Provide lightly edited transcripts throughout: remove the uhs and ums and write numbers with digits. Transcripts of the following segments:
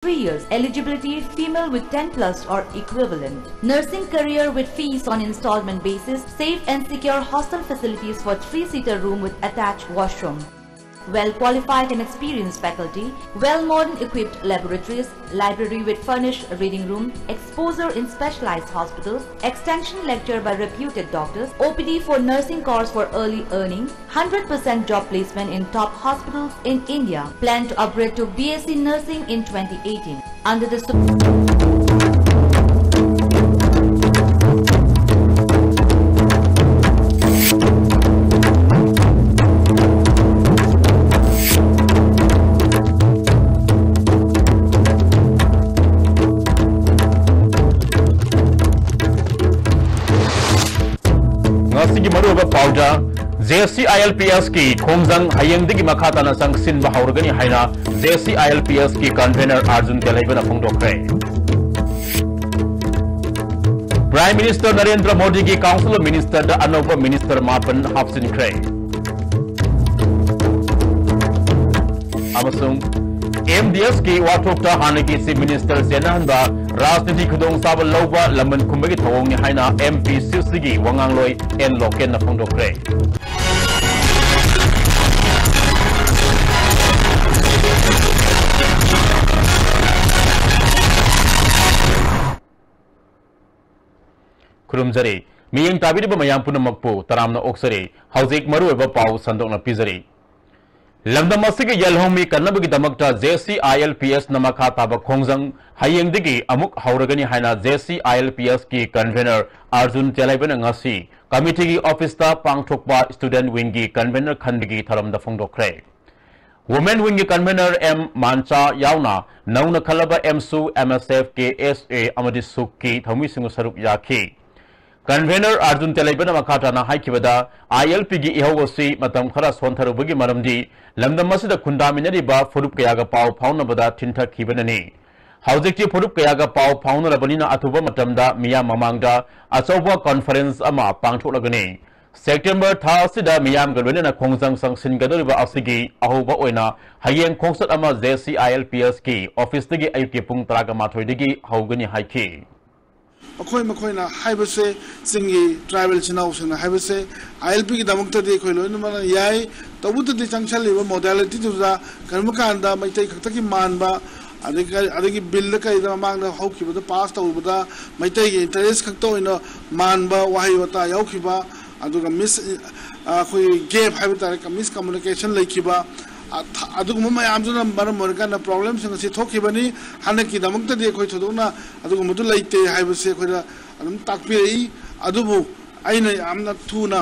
3 years. Eligibility female with 10 plus or equivalent. Nursing career with fees on installment basis. Safe and secure hostel facilities for 3-seater room with attached washroom. Well qualified and experienced faculty, well modern equipped laboratories, library with furnished reading room, exposure in specialized hospitals, extension lecture by reputed doctors, OPD for nursing course for early earning, 100% job placement in top hospitals in India. Plan to upgrade to BSc Nursing in 2018. Under the JSC ILPS की खोमजंग हयंगदगी मखाताना संगसिन बहाउरगनी हाइना JSC ILPS की convener Arjun तेलाइबना फोंदोखरे। प्राइम मिनिस्टर नरेंद्र मोदी की काउंसिल ऑफ मिनिस्टर द अनोखा मिनिस्टर मापन हाफसिनख्रे। अमसुंग MDS की वाथोक्ता हाने की चीफ मिनिस्टर जेनाहनबा राजनीति खुदोंग साब लौबा लमन खुंबगी थवोंगनि हाइना MP सिउसिगी वंगांगलोय एन लोकेन न फोंदोखरे। खुरुमजरे मियंग ताबिरिबा मयाम पुनमकपु तरामना ओक्सरे हौजिक मरुएबा पाउ संदोकना पिजरे। लमदम असिगे यलहोमी कन्नबगी दमकता JSC ILPS नमखा ताबा खोंजंग हयंगदगी अमुक हौरगनी हाइना JSC ILPS की कन्वेनर अर्जुन तेलाइबना ngasi कमिटी की ऑफिस ता पांगथोकबा स्टूडेंट विंग की कन्वेनर खंडगी थरमदा फोंदोखरे। वुमेन विंग की कन्वेनर M मानचा यावना नौना खलबा MSU MSF के SA अमदि सुक की थौमिसिंग सरुक याखी। कन्वेनर अर्जुन तेलाइबना मखाताना हाइकिबदा ILP की इहौगोसी मतम खरा सोंथरुबगी मरमदी लमदम असिदा खुंदामिनरिबा फुरुप कयागा पाव फाउनबदा थिंथखिबननी। हौजिकति फुरुप कयागा पाव फाउनरबनिना अथुबा मतमदा मिया ममांगदा अचौबा कॉन्फ्रेंस अमा पांगथोलगनी। सेप्टेम्बर था असिदा मियाम गलवेना खोंजंग संगसिनगदरिबा असिगी अहोबा ओइना हयेंग खोंसत अमा JSC ILPS की ऑफिसदगी अयुके पुंग 11:30दगी हौगनी हाइखी। अखोई मखोइना हाइबसे सिंगी ट्राइबल चिनाउसना हाइबसे ILP की दमकतदि खोइ लोइनमना याय तबुतदि चंगछलिबा मोडालिटी जुजा कर्मकांदा मैतै खक्तकी मानबा अदगी बिल कइदा मांगना हौखिबदा पास तौबदा मैतै की इंटरेस्ट खक्तो ओइना मानबा वाहि वता याउखिबा अदुगा मिस अखोइ गैप हाइबता मिस कम्युनिकेशन लैखिबा अदुगुम मयामजुना मरम मरकाना प्रॉब्लम संगसि थोखिबनी हानकी दमकतदि अखोइ थोदोना अदुगुमदु लैते हाइबसे अखोइदा अदुम ताकपिरई अदुबु आइना यामना थुना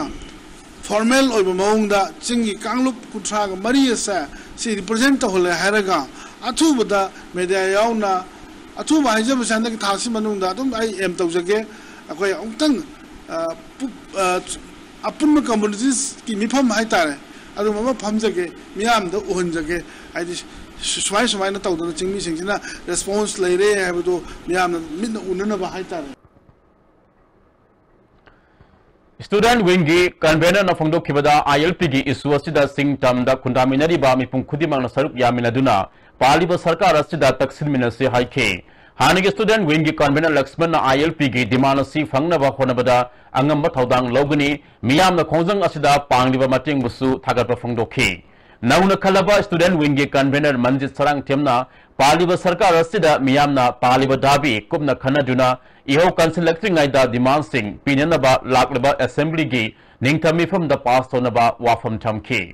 फॉर्मल ओइबा मौंगदा चिंगी कांगलुप कुथ्रागा मरियसा सि रिप्रेजेंट होले हायरगा अथुबदा मीडिया यावना अथुबा हाइजब सानदकी थासि मनुंगदा अदुम आई एम तौजगे अखोइ अमतंग अपुन कम्युनिटीज की मिफम हाइतारे अदु मम फमजगे मियाम द उहनजगे आइदि सुमाय तौदना चिंगमी सिंगसिना रेस्पॉन्स लेरे हाबदो मियाम मिन उननबा हाइतारे। स्टूडेंट विंग की कन्वेनर न फोंदोखिबदा ILP की इशू असिदा सिंग तमदा खुंदामिनरिबा मिपुंग खुदिमांगना सरुक यामिनदुना पालिबा सरकार असिदा तक्सिनमिनसे हाइखे। हानिगे स्टूडेंट विंग की कन्वेनर लक्ष्मण ILP की डिमांड असि फंगनबा होनबदा अंगम थौदांग लौगनी मियामना खोंजंग असिदा पांगलिबा मटिंग बुसु थागतबा फोंदोखि। नौना खलबा स्टूडेंट विंग की कन्वेनर मंजित सरंग थेमना पालिबा सरकार असिदा मियामना पालिबा दाबी कुमना खनदुना इहो कंसिलक्ट्रिंगाइदा डिमांड सिंग पिननबा लाकलबा असेंबली की निंगथमिफम द पास तोनबा वाफम थमखि।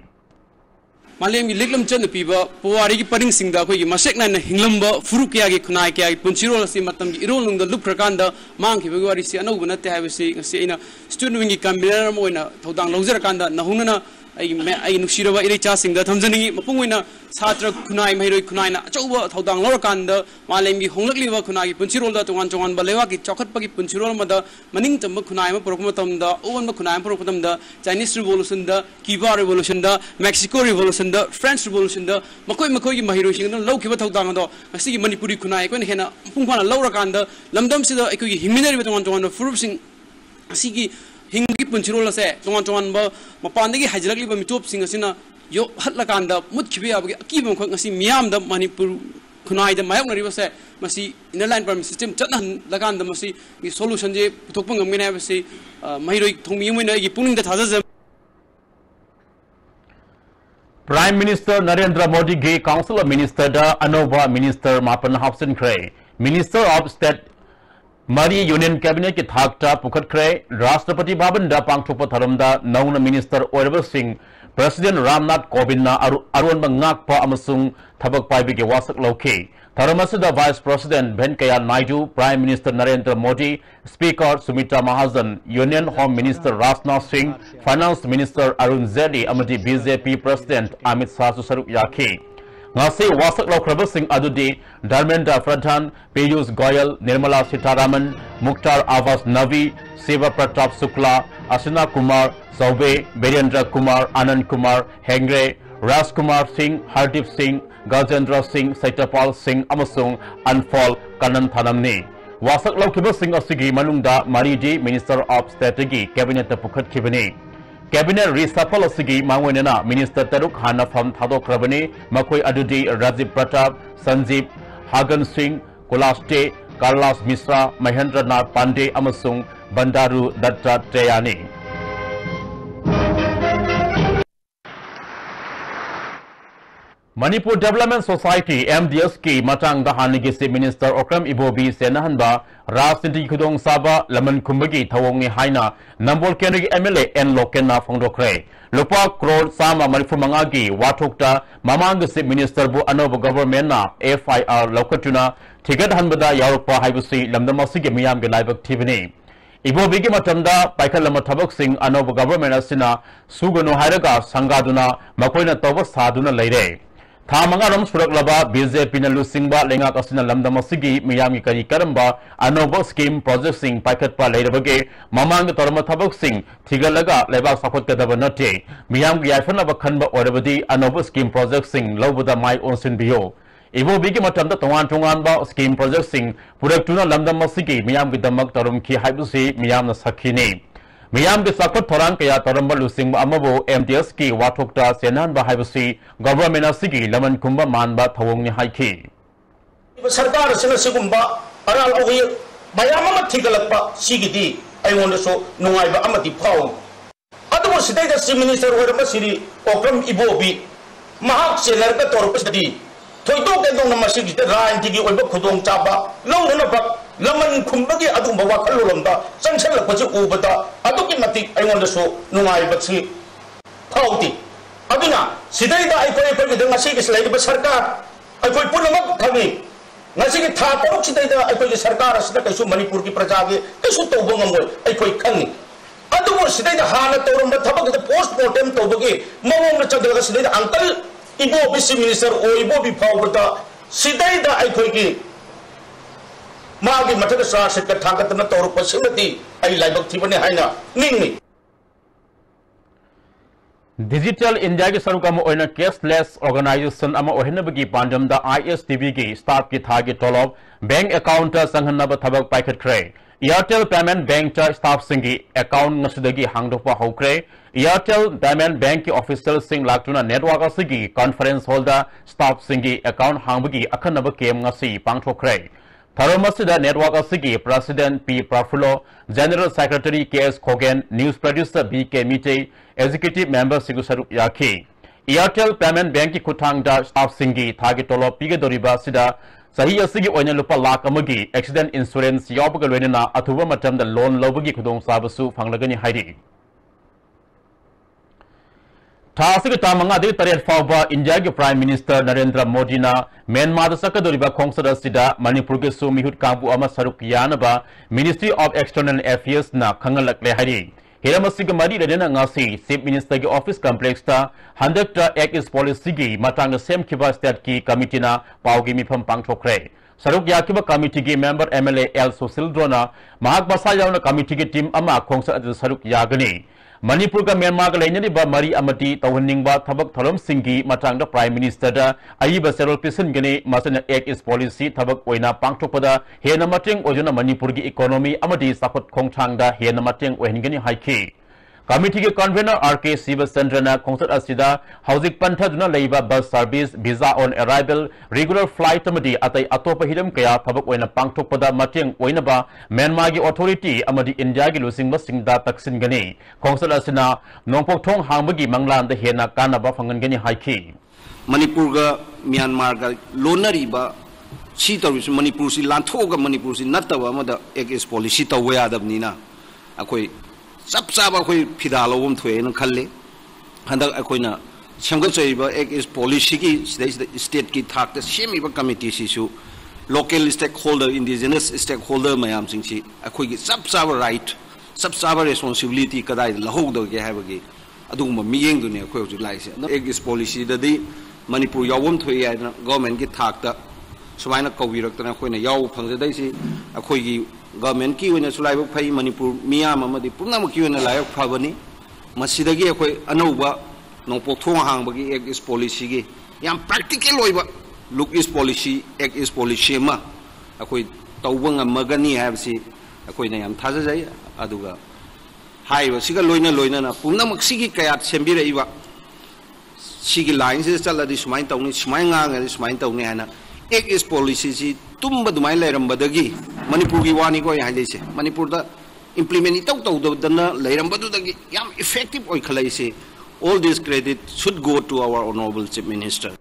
मालेम की लिखलम चंद पीबा पुवारी की परिंग सिंगदा कोई मसेक नाइन हिंगलम्बा फुरु क्या की खुनाय क्या की पुंचिरोल से मतम की इरोल नुंग द लुक प्रकांड मांग की बगवारी से अनौब नते हाइबसे से इना स्टूडेंट विंग की कन्वेनर मोइना थौदांग लौजर कांदा नहुनना आई नुसिरबा इरेचा सिंगदा थमजनिंगी मपुंगोइना छात्र खुनाय महिरोय खुनायना अचौबा थौदांग लौरकांदा मालेम की होंगलकलिबा खुनाय की पुंचिरोल दा तोंगान तोंगान बलेवा की चौखटपगी पुंचिरोल मदा मनिंग तंब खुनाय म पुरकमतमदा ओवन खुनाय पुरकमतमदा चाइनीज रिवोल्यूशन दा कीबा रिवोल्यूशन दा मेक्सिको रिवोल्यूशन दा फ्रेंच रिवोल्यूशन दा मकोई की महिरोयसिंगना लौखिबा थौदांग दो मसिगी मणिपुरी खुनाय कोन हेना पुंगफाना लौरकांदा लमदम सिदा एकोगी हिमिनरिबा तोंगान तोंगान फुरुबसिंग असिगी हिंगी पुंचिरोल से तोंगान तोंगान ब मपानदगी हाइजलकलिबा मिटोप सिंग असिना यो हटलकांदा मुतखिबे याबगे अकीब मखक ngasi मियाम द मणिपुर खुनाई मायोक्नरीबसे इनर लाइन परमिट सिस्टम चलहन सोल्यूशन से पुथोप गमगने महिरोई थोंगी पुनिंग थाजब Prime Minister Narendra Modi gi Council of Minister da Anova Minister Mapan Hapsin Kray Minister of State Mari Union Cabinet ki thakta pukhat kray Rashtrapati Bhavan da pangthopa tharamda nauna Minister Oirabal Singh President Ramnath Kovind na arwan ngakpa amasung thabak paibi ge wasak lauke Tharamasuda Vice President Venkaiah Naidu, Prime Minister Narendra Modi, Speaker Sumitra Mahajan, Union Home Minister Rajnath Singh, Finance Minister Arun Jaitley, amadi BJP President Amit Shah Saruk Yaki. Ngasi wasak laukraba sing adudi Dharmendra Pradhan, Piyush Goyal, Nirmala Sitharaman, Mukhtar Abbas Navi, Siva Pratap Shukla, Ashina Kumar, Saube, Birendra Kumar, Anand Kumar, Hengre, Raj Kumar Singh, Hardip Singh, Gajendra Singh, Saitapal Singh, Amasung, Anfal, Kanan Thanamni. Wasak Laukiba Singh Asigi Manungda Maridi, Minister of Strategy, Cabinet Pukhat Kibani. Cabinet Reshuffle Asigi Mangwenena, Minister Taruk Hana from Thadok Rabani, Makoi Adudi, Rajiv Pratap, Sanjeev, Hagan Singh, Kulaste, Karlas Misra, Mahendra Nath Pandey, Amasung, Bandaru Dattatayani. Manipur Development Society MDS ki matang dahani gisi Minister Okram Ibobi senahanba Rajniti Khudong Saba Laman Kumbagi Thawongi Haina Nambol Kenrigi MLA N Lokena Fongdokre Lupa Crore Sama Manipur Mangagi Watukta Mamang gisi Minister Bu Anoba Government na FIR Lokatuna Tigad Hanbada Yarupa Haibusi Lamdamasigi Miyam Gelaibak Tivini Ibobi ki matamda Paikalama Tabak Singh Anoba Government asina Sugano Hairaga Sangaduna Makoina Toba Saduna Leire Thamangaram Suraklaba BJP na lusingba lenga kasina lamdamasigi miyami kari karamba anoba scheme project sing paket pa leirabage mamang torma thabak sing thigalaga lebak sakot kadaba nate miyam gi yaifana ba khanba orabadi anoba scheme project sing lobada mai onsin biyo ibo bigi matamda tongan ba scheme project sing puraktuna lamdamasigi miyam gi damak torum ki haibusi miyam na sakhine Miyam ke sakot thorang kaya toramba lusing amabo MTS ki wathokta senan ba haibusi government asigi laman kumba manba thawong ni haiki sarkar sina sigumba aral ogi bayama ma thigalakpa sigidi ayon so nungai ba amati phaw adu sidai da minister orama siri okram ibobi mahak senar ka torpasdi thoido ke dong na masigi da rain tigi oiba khudong chaba long na ba Laman kumbagi adu bawa kalulomda sansel lakwaji ubada adu ki mati ayon so nungai batsi phauti aduna sidai da aikoi ko de ngasi ki slai ba sarkar aikoi punamak thami ngasi ki tha torok sidai da aikoi ki sarkar asda kaisu manipur ki praja ge kaisu tawbo ngamoi aikoi khani adu mo sidai da hana torom ba thabak da post mortem tawbagi mawong na chadra sidai da uncle ibo bisi minister o ibo bi phawda sidai da aikoi ki Magi matada sa sekta thagat na toru pasimati ay laibak thibane haina ningni Digital India ki sarukam oina cashless organization ama ohina bagi pandam da ISTB ki staff ki thagi tolob bank account sanghanna ba thabak paikhat kre Airtel Payment Bank cha staff singi account ngasudagi hangdopa hokre Airtel Payment Bank ki official sing laktuna network asigi conference holder staff singi account hangbagi akhanaba kem ngasi pangthokre Tharomasida Network Asigi, President P. Prafulo, General Secretary K.S. Kogan, News Producer B.K. Mite, Executive Member Sigusaruk Yaki. Airtel Payment Bank Kutangda Staff Singi, Targetolo Piga Doriba Sida, Sahi Asigi Oinalupa Lak Amagi, Accident Insurance, Yobagalwenina, Atuba Matam, the loan Lobagi Kudong Sabasu, Fanglagani Heidi. Tasik tamanga de tariat fawba India ke Prime Minister Narendra Modi na Myanmar da sakadoriba khongsada sida Manipur ke su mihut kampu ama saruk yanaba Ministry of External Affairs na khangalak le hari Hiramasi ke mari redena ngasi Chief Minister ke office complex ta handak ta act is policy gi matang sem khiba state ki committee na pawgi mifam pangthokre saruk yakiba committee ki member MLA L Susildrona mahak basa yauna committee ki team ama khongsa saruk yagani Manipur ka Myanmar ka lainani ba mari amati tawhanning ba thabak thalam singgi matang da Prime Minister da ayiba serol pisan gani masana act is policy thabak oina pangthokpada hena mateng ojuna Manipur gi economy amati sakot khongthang da hena mateng ohin gani haiki committee के convener RK शिवचंद्रना खोंसत असिदा हौजिक पंथदुना लेबा bus service visa on arrival regular flight अमदी अतै अतोप हिरम कया थबक ओइना पांगथोकपदा मतेंग ओइनबा म्यांमार की अथॉरिटी अमदी इंडिया की लुसिंगबा सिंगदा तक्सिनगनी खोंसत असिना नोंपोकथोंग हांगबगी मंगलान द हेना कानाबा फंगनगनी हाइखी मणिपुर का म्यांमार का लोनरीबा सी तौर मणिपुर से लाथोग मणिपुर से नतब एक इस पॉलिसी तब यादबनीना अखोई सब चाब अखोई फिदा लौम थोएन खल्ले हंदक अखोइना सेमगचैबा एक इस पॉलिसी की स्टेट की थाक सेमीबा कमिटी सिसु local stakeholder indigenous stakeholder मयाम सिंसी अखोई की सब चाब राइट सब चाब रेस्पॉन्सिबिलिटी कदाई लहोगदगे हाबगी अदुगुम मियेंग दुने अखोई हुजु लाइसे एक इस पॉलिसी ददी मणिपुर यावम थोए याना गवर्नमेंट की थाक सुमायना कौबिरक्तना अखोइना याव फंगजदैसी अखोई गवर्नमेंट की सुलाइब फई मणिपुर मियाम पुनम की लाइक फबनी मसीदगी अखोई अनौबा नोंपोकथोंग हांगबगी एक इस पॉलिसी की याम प्रैक्टिकल होइबा लुक इस पॉलिसी एक इस पॉलिसी मा अखोई तौबा ngमगनी हाबसी अखोइना याम थाजजाय अदुगा हाइबा सिगा लोइना लोइना पुनम सिगी कया सेंबिरइबा सिगी लाइन से चलदी सुमाइन तौनी सुमाइन ngang सुमाइन तौनी हाना एक इस पॉलिसी सी तुम दुमाई लेरंबदगी मणिपुर की वानी को हाइसे मणिपुर दा इंप्लीमेंट इतौ तौदना लेरंबदुदगी याम इफेक्टिव ओइ खलाइसे all this credit should go to our honourable chief minister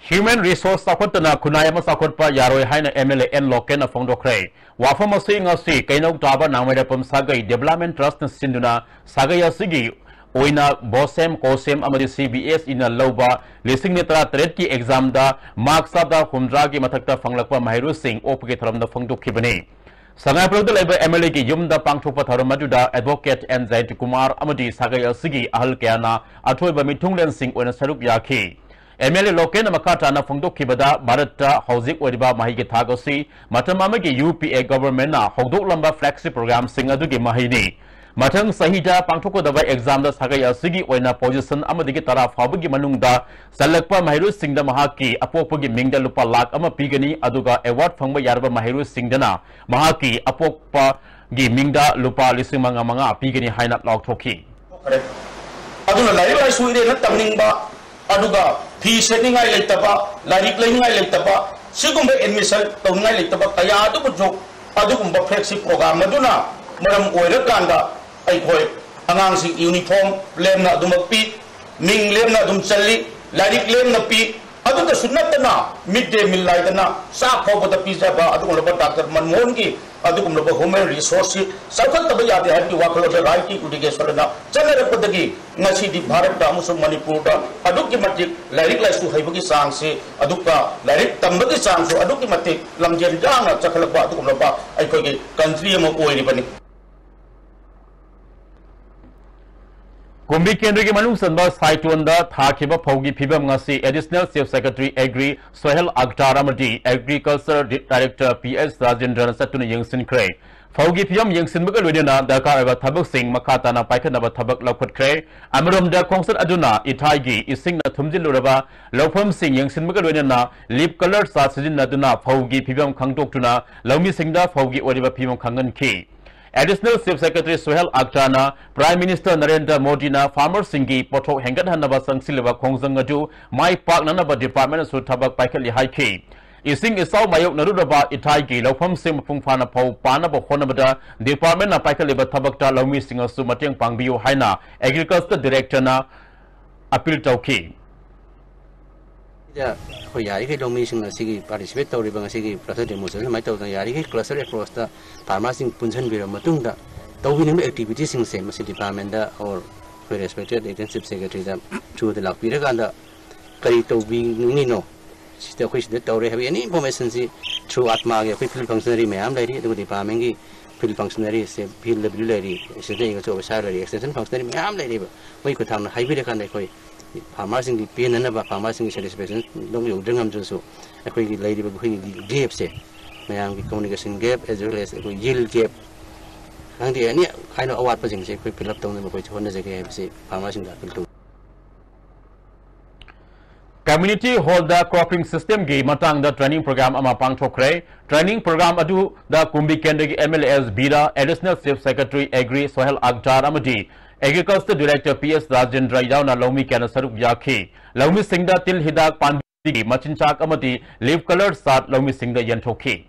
human resource साखोतना खुनायम साखोटपा यारोय हाइना MLA N Loken फोंदोखरे वाफम असि कैनौ ताबा नामैरपम सागै डेवलपमेंट ट्रस्ट सिंदुना सागै असिगी ओइना बोसेम कोसेम अमदी CBS इना लौबा लिसिंग ने 13 की एग्जाम दा मार्क्स साबदा 100 की मथकता फंगलकपा महिरु सिंह ओप के थरमदा फंगदोखिबने संगाइपुरद लेबा MLA की युमदा पांगथोकपा थरम मदुदा एडवोकेट एन जयंत कुमार अमदी सागै असिगी अहल कयाना अथोइबा मिथुंगलेन सिंह ओइना सरुक याखी MLA लोकेन मकाटाना फंगदोखिबदा भारत हौजिक ओइबा माही के थागोसी मतमामगी UPA गवर्नमेंट ना हौदोकलंबा फ्लैगशिप प्रोग्राम सिंह अदुगी माहीनी मथंग सहीदा पांगथोकदबा एग्जाम दा सागै असिगी ओइना पोजीशन अमदिगी तरा फाबगी मनुंगदा सलकपा महिरु सिंगदा महाकी अपोकपगी मिंगदा लुपा लाख अमा पीगनी अदुगा अवार्ड फंगबा यारबा महिरु सिंगदना महाकी अपोकपगी मिंगदा लुपा लिसिंग मंगा मंगा पीगनी हाइना लॉकथोकी अदुना लाइव सुइरे न तमनिंगबा अदुगा फी सेनिंगाय लेतबा लाइक लेनिंगाय लेतबा सिगुंबा एडमिशन तौनिंगाय लेतबा कया अदुबु जो अदुगुंबा फ्लेक्सिबल प्रोग्राम अदुना मरम ओइरकांदा अखोई अगांग यूनिफॉर्म लेमना पी मिंग लेमना चली लाइक लेमना पी सुनतना मिड डे मील लाइदना चा फाउबद पीजब डॉक्टर मनमोहन की ह्यूमन रिसोर्स चौखब यादे है वाखल राइट की इडुकेशन चलरपदी भारत मणिपुर लाइक लाइसु की चांग से लाइक तम की चांग लमजें जाना चखल कंट्री कुंभी केंद्र की मनुंग संबा साइटोंदा थाखिबा फौगी फिबम ngasi additional chief secretary agri Sohail Akhtar अमदी एग्रीकल्चर डायरेक्टर PS राजेंद्र सतुन यंगसिनख्रे फौगी फिबम यंगसिनबगा लोइना दरकार एबा थबक सिंह मखाताना पाइखनबा थबक लौखटख्रे अमरोमदा खोंसत अदुना इथाइगी इसिंगना थुमजिलुरबा लौफम सिंह यंगसिनबगा लोइना लीप कलर सा सिजिनदुना फौगी फिबम खंगतोक्तुना लौमी सिंगदा फौगी ओरिबा फिबम खंगनखि additional chief secretary Sohail Akhtar prime minister Narendra Modi farmer सिंगी पोथो हेंगटहनबा संसिलबा खोंजंग अदु माई पाकननबा डिपार्टमेंट सु थबक पाइखलि हाइखि इसिंग इसाव मायोक नरुरबा इथाइगी लौफम सिंह मपुंगफाना फौ पानबा होनबदा डिपार्टमेंट पाइखलिबा थबकता लौमी सिंह सु मतेंग पांगबियो हाइना एग्रीकल्चर डायरेक्टर ना अपील तौखि अखोई यारिखै लौमीसिंग असिगी पार्टिसिपेट तौरिबा ngasiगी प्रोसेस डेमोन्स्ट्रेशन समाय तौदना यारिखै क्लस्टर अप्रोच दा फार्मरसिंग पुंजनबिर मतुंगदा तौबिनिंग एक्टिविटी सिंग से मसि डिपार्टमेंट दा और कोई रेस्पेक्टेड एक्सटेंसिव सेक्रेटरी दा थ्रू द लाकपिरगांदा करी तौबिनिंग नो सिस्टर अखोई सिदा तौरे हैबि एनी इन्फॉर्मेशन सि थ्रू आत्मा गे अखोई फील्ड फंक्शनरी मैम लेरी अदु डिपार्टमेंट की फील्ड फंक्शनरी से फील्ड लेवल लेरी सिदे इंगो ओवरसाइट लेरी एक्सटेंशन फंक्शनरी मैम लेरी बै को थामना हाइबिरगांदा अखोई फार्मरसिंग की पेननबा फार्मरसिंग की सैटिस्फैक्शन लोग योद्रंगमजसु अखोई लेरिबा अखोई गैप से मैम की communication gap as well as अखोई यील्ड गैप खांदे अनि खाइनो अवाटपसिंग से अखोई फिल अप तौने अखोई होनजगे हैबसे फार्मरसिंग दा fill Community Hall da Cropping System gi matang da training program ama pangthokre. Training program adu da Kumbi Kendra gi MLS Bira Additional Chief Secretary Agri Sohel Akhtar amadi Agriculture Director PS Rajendra Yauna Lomi Kana Saruk Yakhi. Lomi Singh da til hidak panbi machinchak amadi leaf colored sat Lomi Singh da yanthoki.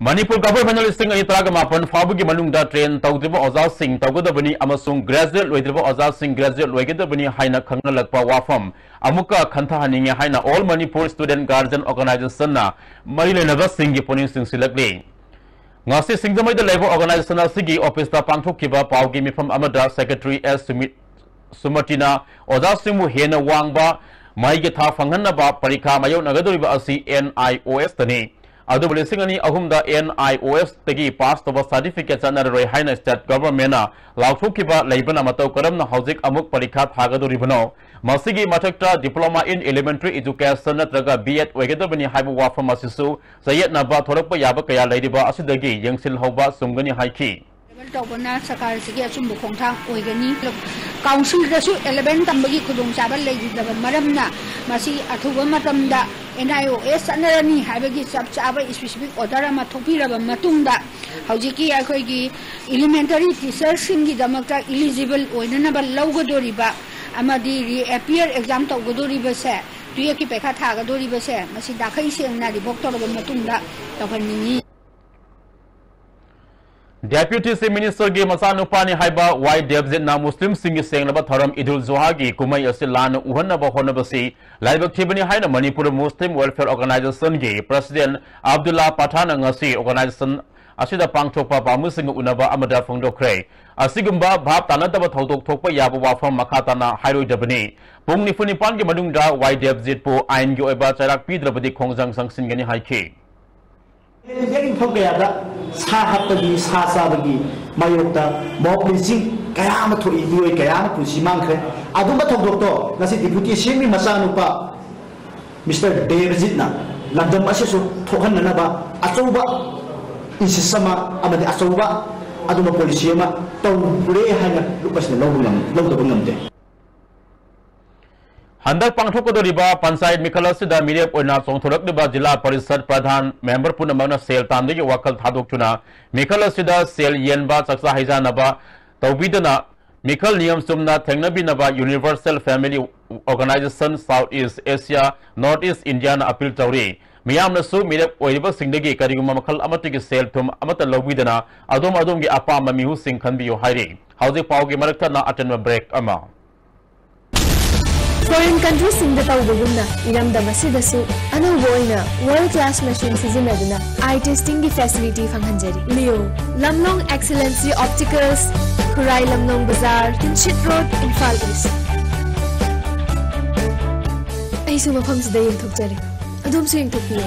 Manipur government listing ay talaga mapan fabugi manungda train tawdriba Oza Singh tawgadabani amasung graduate loidriba Oza Singh graduate loigadabani haina khangnalakpa wafam amuka khanthahaninge haina All Manipur Student Guardian Organization na marilenaba Singh poning sing silakli ngasi Singdamai da level organization sigi office da pangthokkiba pawgi mifam amada Secretary S Sumatina Oza Singh mu hena wangba maige tha phanghanaba parikha mayon nagadoriba asi NIOS tani Adu lisingani ahumda NIOS tegi pass toba certificate na roi haina state government na lauthukiba leibana matau karamna hauzik amuk parikha thagadoribano masigi mathakta diploma in elementary education natraga B.Ed oigedabani haibu wafam asisu sayet na ba thorakpa yaba kaya leidiba asidagi yengsil hoba sumgani haiki Tawbana sakar sigi asumbu khongthang oigani council dasu 11 tambagi khudung chaba leidaba maramna masi athuba matamda NIOS anarani habagi sab chaba specific order ama thopiraba matungda haujiki akoigi elementary teacher singi damakta eligible oinanaba lawgadoriba amadi reappear exam tawgadoriba se tuye ki pekha thagadoriba se masi dakhai sengna ribok toraba matungda tawhanni Deputy Chief Minister gi Masanupani haiba White Devzit na Muslim singi senglaba tharam Idul Zuha gi kumai asilan uhanaba honabasi laibak thibani haina Manipur Muslim Welfare Organization gi President Abdullah Pathan ngasi organization asida pangthokpa pamusing unaba amada phongdokre asigumba bhab tanadaba thodok thokpa yaba wafam makhatana hairoidabani pung nifunipan gi madungda White Devzit po ain gi oiba charak pidrabadi khongjang sangsingani haiki Yang fogada sahat bagi sasa bagi mayokta mobilising kaya amato ibuy kaya na pusimang kre adu mathok dokto nasi deputy semi masanupa Mr. Devzit na landam aseso thokan na ba asoba insisama amadi asoba adu ma polisi ma taw pure hana lupas na lawdabang namde Handak pangthokadoriba Panchayat Mikhalasida Mirep oina chongthorakliba Jilla Parishad Pradhan member punamagna sel tamdagi wakal thadokchuna Mikhalasida sel yenba chaksa haijanaba tawbidana Mikhal niyam sumna thengnabinaba Universal Family Organization Southeast Asia Northeast India na appeal tawri miyamna su Mirep oiba singdagi kariguma makhal amatigi sel thum amata lawbidana adom gi apama mihu sing khanbiyo hairi hauji pawgi marakta na atenma break ama Foreign countries singda tawbagumna iramdama sidasu anawboina world class machine sizinaduna eye testing gi facility phanghanjari Leo Lamnong Excellency Opticals Hurai Lamnong Bazaar Kinshit Road Imphal East Aisu mafamsida yengthokjari adumsu yengthokpiyo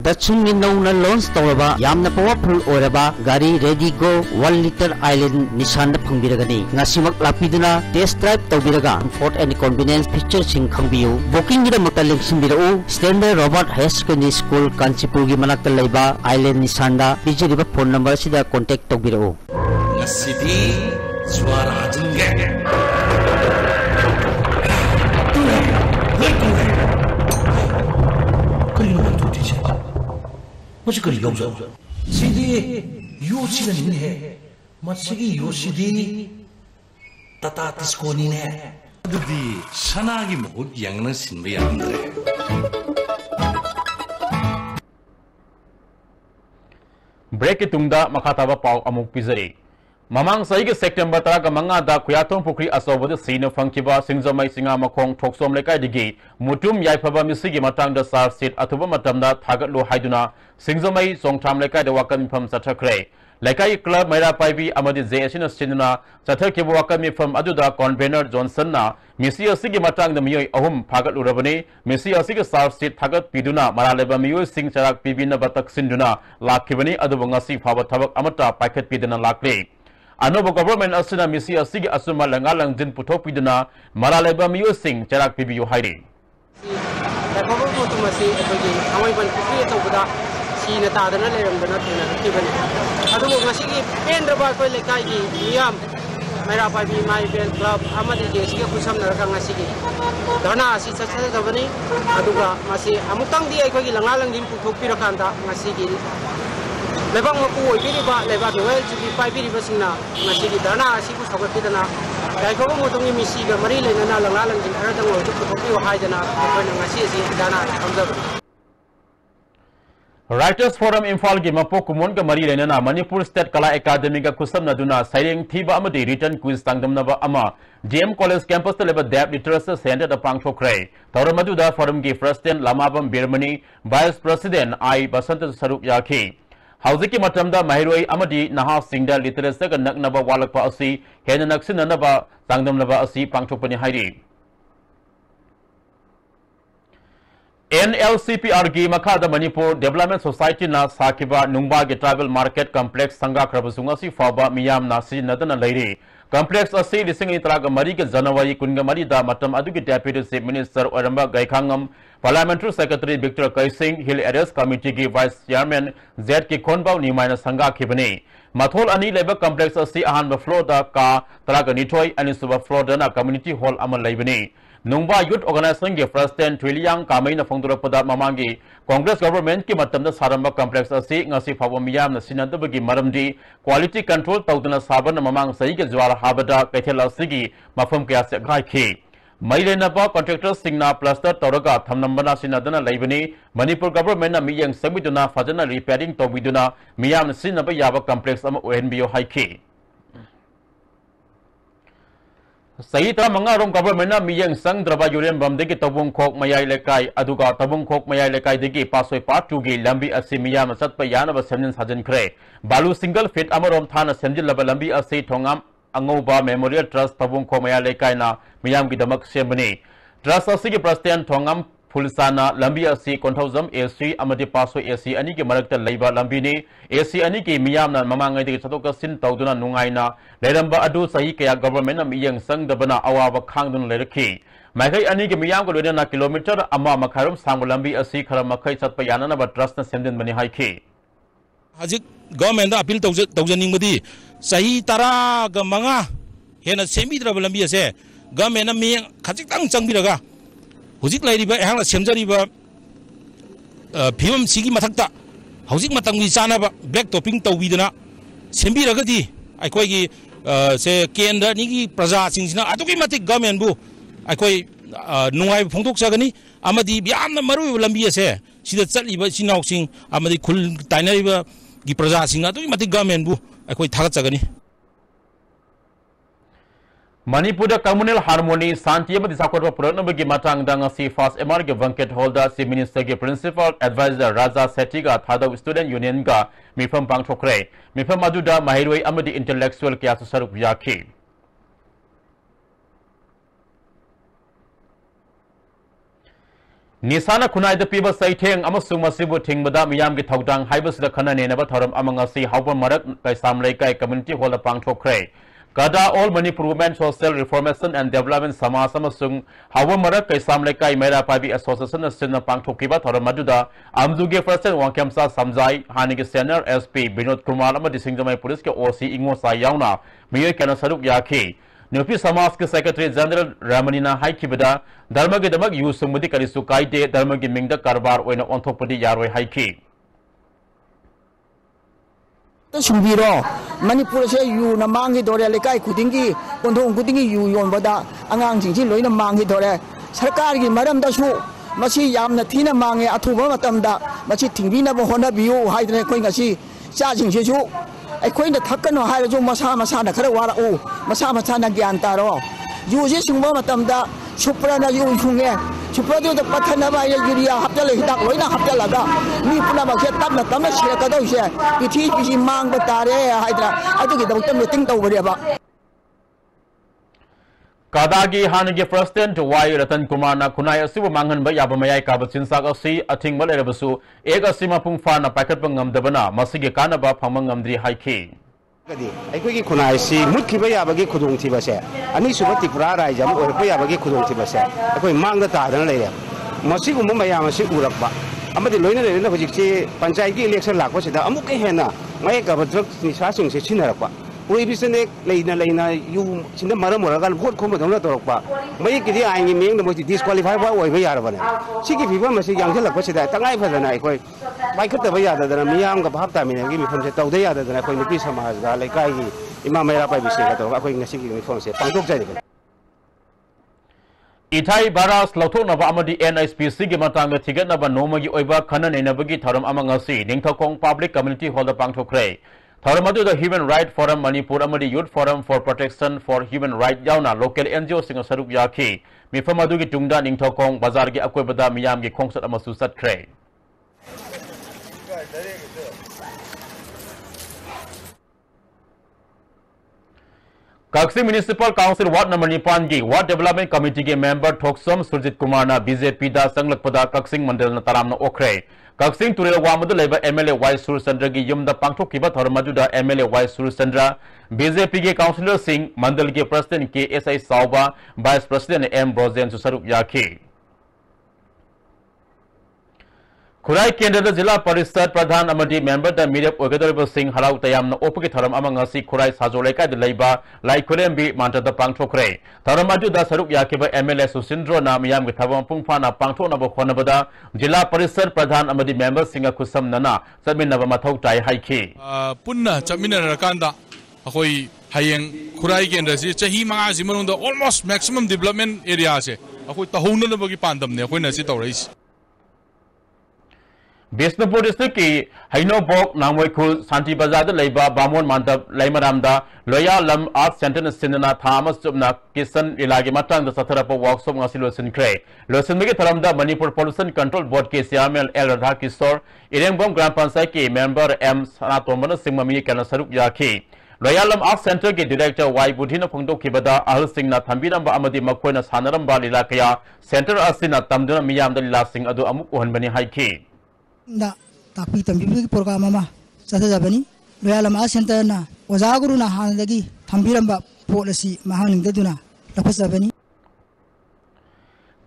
Dachungi nauna launch tawraba yamna powerful oraba gari ready go 1 liter island Nissan da phangbiragani ngasimak lapiduna test drive tawbiraga comfort and convenience feature sing khangbiyu booking gi da makta lengsimbirau Standard Robert High Secondary School Kanchipur gi manakta leiba island Nissan da bijiriba phone number sida contact tawbirau ngasidi swara jinge मुझे कर लो सीधी Yoshi का नहीं है मत्स्यकी Yoshi दी तता तिस्कोनी ने अदुदी सनागी मोहक यंगना सिंबे अंदर ब्रेक की तुंगदा मखाताबा पाव अमुक पिजरी Mamang sa igi September taraga mga da kuyatong pukri asobod sino fangkiba singzamay singa makong thoksom lekay digi mutum yaipaba misigi matang da sar sit atuba matamda thagatlo haiduna singzamay songtham lekay da wakan mifam sathakre lekay club mayra paibi amadi JSN sinuna sathakiba wakan mifam aduda convener Johnson na misi asigi matang da miyoy ahum phagatlo rabani misi asigi sar sit thagat piduna maraleba miyoy sing charak pibina batak sinduna lakhibani aduba ngasi phaba thabak amata paket pidana lakre Anobo government asina misi asigi asuma langalang din putopiduna malaleba miyo sing charak pibiyo hairi. Government mo tumasi itogi away ban kukri ito buda si natadana layam dana tuna kibani. Ado mo masigi pendraba ko lekay gi niyam मेरा पाबी माई bell club अमदी जेसी के खुसमनरका ngasi धरना asi चचदबनी अदुगा मासी अमुतंग दी अखोगी लंगा लंगिन पुथोकपिरकांदा ngasi gi Lebang मपु ओइबिरिबा लेबा दोवेल जिबि पाइबिरिबा सिंना ngasi gi धरना asi ku सगतिदना दाइखोबो मोतंगि मिसिगा मरि लेना लंगा लंगिन अरदंग ओइ पुथोकपियो हाइदना अखोना ngasi asi धरना समजब Writers Forum Imphal ki Mapok Kumon ka mari lenana Manipur State Kala Academy ka kusam na duna sayang thiba amadi written quiz tangdam na ba ama DM College campus ta leba Deb Literacy Center da pangthokre tawramadu da forum ki President Lamabam Birmani Vice President I Basant Sarup yakhi Hauzik ki matam da mahiroi amadi naha singda literacy ka naknaba walakpa asi hena naksin na ba tangdam na ba asi pangthokpani hairi NLCPR की मखादा Manipur development society ना साकिबा नुंगबा के tribal market complex संगा खरबसुंग असि फाबा मियाम ना सिनदना लेरी complex असि लिसिंग इतराग मरी के जनवरी कुनगा मरी दा मतम अदुगी डेप्यूटी चीफ मिनिस्टर ओरंबा गैखांगम parliamentary secretary Victor Keishing hill areas committee की वाइस चेयरमैन जेड की खोनबाव निमायना संगा खिबने मथोल अनी लेबा कॉम्प्लेक्स असि अहान फ्लोर दा का तराग निथोय अनिसुबा फ्लोर दा कम्युनिटी हॉल अमल लेबने Nungba Youth Organization के President Twiliang Kamay na Fongdurapda Mamangi Congress Government की मतम सारंबा कॉम्प्लेक्स असी ngasi फाबो मियाम न सिनदबगी मरमदी क्वालिटी कंट्रोल तौदना साबन ममांग सही के ज्वार हाबदा कैथेल असिगी मफम कया से गायखी मैलेनबा कॉन्ट्रैक्टर सिंगना प्लास्टर तौरगा थमनंबना सिनदना लेबनी मणिपुर गवर्नमेंट ना मियंग संबिदुना फजना रिपेयरिंग तौबिदुना मियाम न सिनबा याबा कॉम्प्लेक्स अम ओएनबीओ हाइखी सही तरह मंगारों गवर्नमेंट ना मियंग संग द्रबा यूरेन बमदे की तबुंग खोक मयाई लेकाई अदुगा तबुंग खोक मयाई लेकाई देगी पासोई पार्ट 2 की लंबी असि मियाम सतप यानब सेमजन साजन खरे बालू सिंगल फिट अमरोम थाना सेमजिल लब लंबी असि ठोंगाम अंगोबा मेमोरियल ट्रस्ट तबुंग खोक मयाई लेकाई ना मियाम की दमक सेमबनी ट्रस्ट असि की प्रेसिडेंट ठोंगाम फुलसाना लंबी असि कोंथौजम एसी अमदि पासो एसी अनि की मरकत लैबा लंबीनी एसी अनि की मियामना ममांगै दि चतोक सिन तौदुना नुंगाइना लेरंबा अदु सही कया गवर्नमेंट मियंग संगदबना अवाब खांगदुन लेरखी मैखै अनि की मियाम को लेना किलोमीटर अमा मखारम सांग लंबी असि खर मखै चतप यानना ट्रस्ट न सेमदिन बनि हाइखी हजिक गवर्नमेंट अपील तौजनिंगबदी सही तरा ग मंगा हेना सेमिद्रब लंबी असे गवर्नमेंट मियंग खजिकतंग चंगबिरगा हुजिक लाइरिबा एहांग सेमजरिबा फिवम सिगी मथक्ता हुजिक मतंगी चानाबा ब्लैक टॉपिंग तौबिदना सेमबिरगदी अखोयगी से केंद्र निगी प्रजा सिंगसिना अदुगी मतिक गवर्नमेंट बु अखोय नुंगाय फोंदोकसगनी अमदी बियामना मरुब लंबी असे सिदा चलिबा सिनाउसिंग अमदी खुल ताइनरिबा गी प्रजा सिंग अदुगी मतिक गवर्नमेंट बु अखोय थागचगनी Manipur communal harmony Santi amadi sakotba puranabagi matangda ngasi First MR ke banquet hall da Chief Minister ke Principal Advisor Raja Sethi ga Thada Student Union ga mifam pangthokre mifam aduda mahiroi amadi intellectual kya saruk yakhi Nisana khunai da piba saitheng amasung masibu thingbada miyam gi thaudang haibasida khana nenaba thoram amangasi hauba marak kai samlai kai community hall da pangthokre Kada All Manipur Women Social Reformation and Development Samas amasung hawa marak kai samle kai mera pabi association na pangthokiba thoramadu amzuge president wangkemsa samjai hanigi senior SP Binod Kumar amadi Singjamai Police ke OC Ingo sa yauna miyoy kana saruk yakhi Nupi Samas ke Secretary General Ramanina haikibada dharma ge damak yu sumudi karisu kaide dharma ge mingda karbar oina onthokpadi yaroi haiki Subiro Manipur se yu na mangi dore lekai kudingi kondong kudingi yu yonbada angang jingji loina mangi dore sarkar gi maram da su masi yamna thina mangi athuba matam da masi tingbina bo hona biu haidne koi ngasi cha jingje su ai koi na thakano hai ju masa masa na khara wara u masa masa na gyan ta ro yu je singba matam da supra na yu sunge supra de pathana ba ye yuria hapjal hitak loina hapjal aga mi puna ba se tamna tamna se ka do se ithi bi mang ba tare haidra adu gi dawtam meeting taw bari ba Kadagi hanigi president Y Ratan Kumar na kunai asibu mangan ba yaba mayai ka bachin sak asi athing ba lerabasu ek asima pungfa na packet pangam dabana masige kana ba phamangam dri haiki ꯑꯩꯈꯣꯏꯒꯤ ꯈꯨꯟꯅꯥꯏꯁꯤ ꯃꯨꯠꯈꯤꯕ ꯌꯥꯕꯒꯤ ꯈꯨꯗꯣꯡꯊꯤꯕꯁꯦ ꯑꯅꯤꯁꯨꯕ Tripura rise ꯑꯃ ꯑꯣꯏꯔꯛꯄ ꯌꯥꯕꯒꯤ ꯈꯨꯗꯣꯡꯊꯤꯕꯁꯦ ꯑꯩꯈꯣꯏ ꯃꯥꯡꯗ ꯇꯥꯗꯅ ꯂꯩꯔꯦ ꯃꯁꯤꯒꯨꯝꯕ ꯃꯌꯥꯝ ꯑꯁꯤ ꯎꯔꯛꯄ ꯑꯃꯗꯤ ꯂꯣꯏꯅ ꯍꯧꯖꯤꯛꯁꯤ ꯄꯟꯆꯥꯌꯠꯀꯤ ꯏꯂꯦꯛꯁꯟ ꯂꯥꯛꯄꯁꯤꯗ ꯑꯃꯨꯛꯀ ꯍꯦꯟꯅ ꯃꯌꯦꯛ ꯀꯥꯕ ꯗ꯭ꯔꯒ ꯅꯤꯁꯥꯁꯤꯡꯁꯦ ꯁꯤꯖꯤꯟꯅꯔꯛꯄ prohibition leina you sinna maram oragan vote khom dona torokpa mai kidi aingi meng na mo disqualify ba oi ba yar bane sigi fiba masi yang thalak pa sida tangai phadana ai koi bai khat ba yada dana miyam ga bhap ta mi gi mi phom se tawde yada dana koi nupi samaj ga laikai gi ima mera pai bisi ga to koi ngasi gi mi phom se pangtok jai de Ithai Baras Lauthonaba amadi NSPC gi matang thigatnaba nomagi oiba khana neinabagi thoram ama ngasi Ningthokong Public Community Hall da pangthokre thoram adu the Human Right Forum Manipur amadi Youth Forum for Protection for Human Right yauna local NGO singa saruk yakhi mifam adu gi tungda Ningthokong bazar gi akoibada miyam gi khongsat amasu satkre Kaksing Municipal Council Ward Number 9 की Ward Development Committee के member Thoksam Surjit Kumar na BJP da संगलकपदा Kaksing मंडल na taram na okre Kaksing Turel Wamadu leba MLA Y Surchandra की yum da pangthok kiba thormadu da MLA Y Surchandra BJP के councillor Singh मंडल के president के SI Sauba vice president M Brozen susaruk yakhi खुराई केंद्र जिला परिषद प्रधान अमदी member the media ओगदरब Singh हराउ तयाम न ओपके थरम अमंगसी खुराई साजोले का दिलैबा लाइखुलेम बि मानता द पांगथोखरे थरम अदु द सरुक याकेबा एमएलए सुसिंद्रो नाम याम के थबम पुंगफाना पांगथोनब खोनबदा जिला परिषद प्रधान अमदी मेंबर सिंह खुसम नना चमिनब मथौ ताई हाइखि पुन्ना चमिनरकांदा अखोई हयेंग खुराई केंद्र से चही मांगा सि मनुंद ऑलमोस्ट मैक्सिमम डेवलपमेंट एरिया से अखोई तहौनबगी पांदमने अखोइना सि तौरैस Bisnupur district की Hainobok Namwekul Santi Bazar Leba Bamon Mandap Laimaramda Loya Lam Art Center Sinana Thomas Subna Kisan Ilagi Matang the Satarapa Workshop Ngasilosin Cray Losin Migi Taramda Manipur Pollution Control Board case Yamel El Radhaki Store Irembom Grand Pansaki member M Sanatomana Simami Kanasaruk Yaki Loyalam Art Center के director Y Budhina Pungdo Kibada Ahal Singh na Thambiramba Amadi Makoina Sanaramba Lilakaya Center Asina Tamduna Miyam the Lila Singh Adu Amuk Uhanbani Haiki da tapi tambi program ama sata jabani Loyalam Art Center na wazaguru na hanadagi thambiramba policy mahaning daduna lapasabani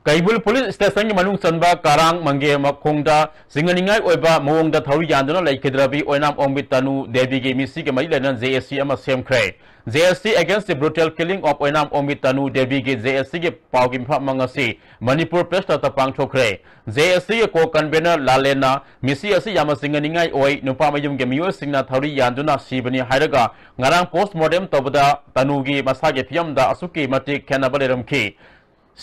Kaibul Police Station की मनुंग संबा कारंग मंगे मखोंगदा सिंगनिंगाई ओइबा मोंगदा थौरी यान्दना लाइकेद्राबी ओइनाम ओंबित तनु देवी के मिसी के मई Lennon JSC अमा same cray JSC against the brutal killing of ओइनाम ओंबित तनु देवी के JSC के Pawgi Mangsi Manipur press तथा पांगथोखरे JSC के को कन्वेनर लालेना मिसी असि यामा सिंगनिंगाई ओइ नुपा मयुम के मियो सिंगना थौरी यान्दना सीबनी हायरगा ngarang postmortem तबदा तनुगी मसागे फियमदा असुकी मतिक खेनाबलेरमखी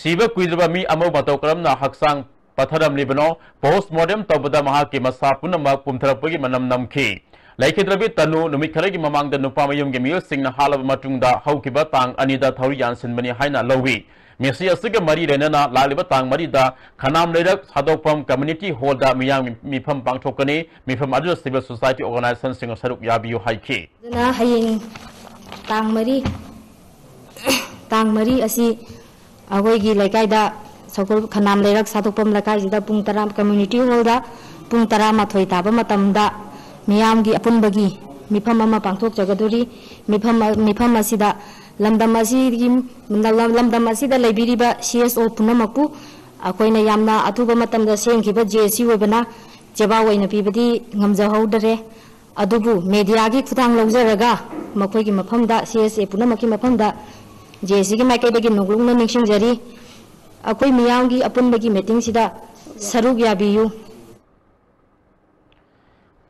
Siba Kuizaba mi amo batokram na haksang patharam libano postmortem tobada maha ki masa punama pumtharapagi manam namki laikhidrabi tanu numit kharagi mamang da nupamayum ge miyo sing na halab matungda haukiba tang anida thauri yansin bani haina lowi mesi asiga mari renana laliba tang mari da khanam lerak sadokpam community hall da miyang mifam pangthokani mifam adu civil society organization sing saruk yabiyu haiki na hayin tang mari asi अगोई लेकायदा सकुल Khanam लेरक सातोपम लेकायदा पुंग तरा community हॉलदा पुंग तरा माथोई ताबा मतमदा मियामगी अपुनबगी मिफम अमा पांगथोक जगदोरी मिफम असिदा लमदम असिदा लेबिरिबा CSO पुनमकु अखोइना यामना अथुबा मतमदा सेंखिबा JSC ओबना जेबा ओइना पिबदी ngamjahौदरे अदुबु मीडियागी खुतांग लौजरगा मखोइगी मफमदा CSA पुनमकी मफमदा JSC की माइकैदगी नोगलुंगना निंगसिंगजरी अखोई मियामगी अपुनबगी meeting सिदा सरुक याबियु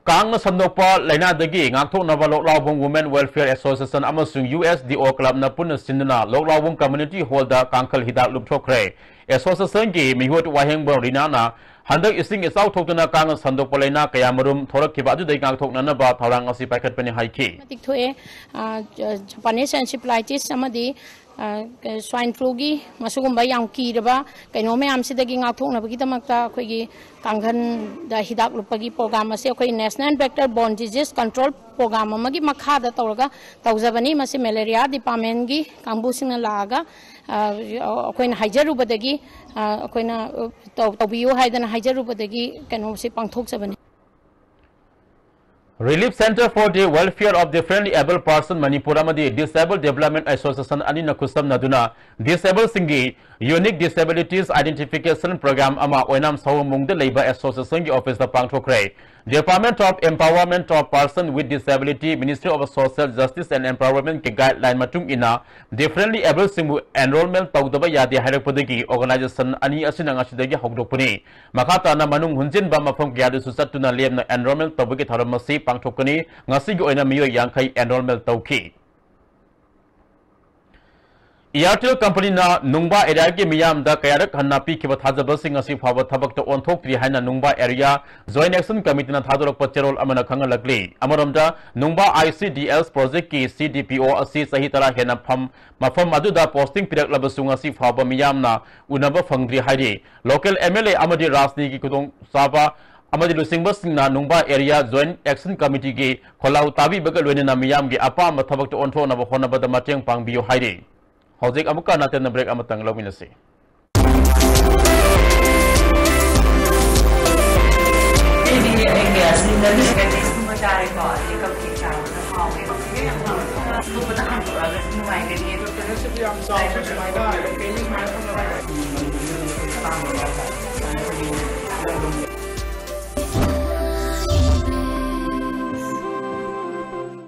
Kong संदोपा लैनादगी ngaktoknaba Loklawbung Women Welfare Association amasung USDO Club na punna sindana Loklawbung Community Hall da kangkhal hidak lupthokre association ki mihut wahengbo rinana handak ising isau thokna kang sandopa laina kayamarum thorakkiba adu dai ngakthokna ba thawrang asi paikhatpani haiki tikthoi Japanese encephalitis amadi swine flu gi masugumba yang kiraba kaino mayam sidagi ngakthokna bagi tamakta khoigi kanghan da hidak lupagi program ase khoi national vector borne disease control program amagi makha da tawraga tawjabani masi malaria department gi kambusing laga अखोइन हाइजरुबदगी अखोइना तौबियो हाइदना हाइजरुबदगी कनो से पांगथोकजबनी Relief Center for the Welfare of the Differently Able Person Manipur amadi Disabled Development Association anina kusam naduna disabled singi Unique Disabilities Identification Program ama oinam sawmungda leiba association gi office da pangthokre Department of Empowerment of Persons with Disability, Ministry of Social Justice and Empowerment के guideline matung ina differently able singu enrollment tawdaba yade hairakpadagi organization ani asina ngasidagi hogdokpuni makata na manung hunjin ba mafam gyadu susatuna lemna enrollment tawbagi tharamasi pangthokani ngasigi oina miyo yangkai enrollment tawki Airtel company na Nungba area ke miyam da kayarak hanna pi kiba thajabasing asi phawa thabak to onthokri haina Nungba area joint action committee na thadorok pacherol amana khangalakli amaramda Nungba ICDS project ki CDPO asi sahi tara hena mafam aduda posting pirak labasung asi phawa miyam na unaba phangri hairi local MLA amadi rasni ki kudong saba amadi lusingba singna Nungba area joint action committee ki kholau tabi bagal wenena miyam ge apa ma thabak to ontho na hona bada mateng pangbiyo hairi Hojik amuka natin na break amatang lawin na si.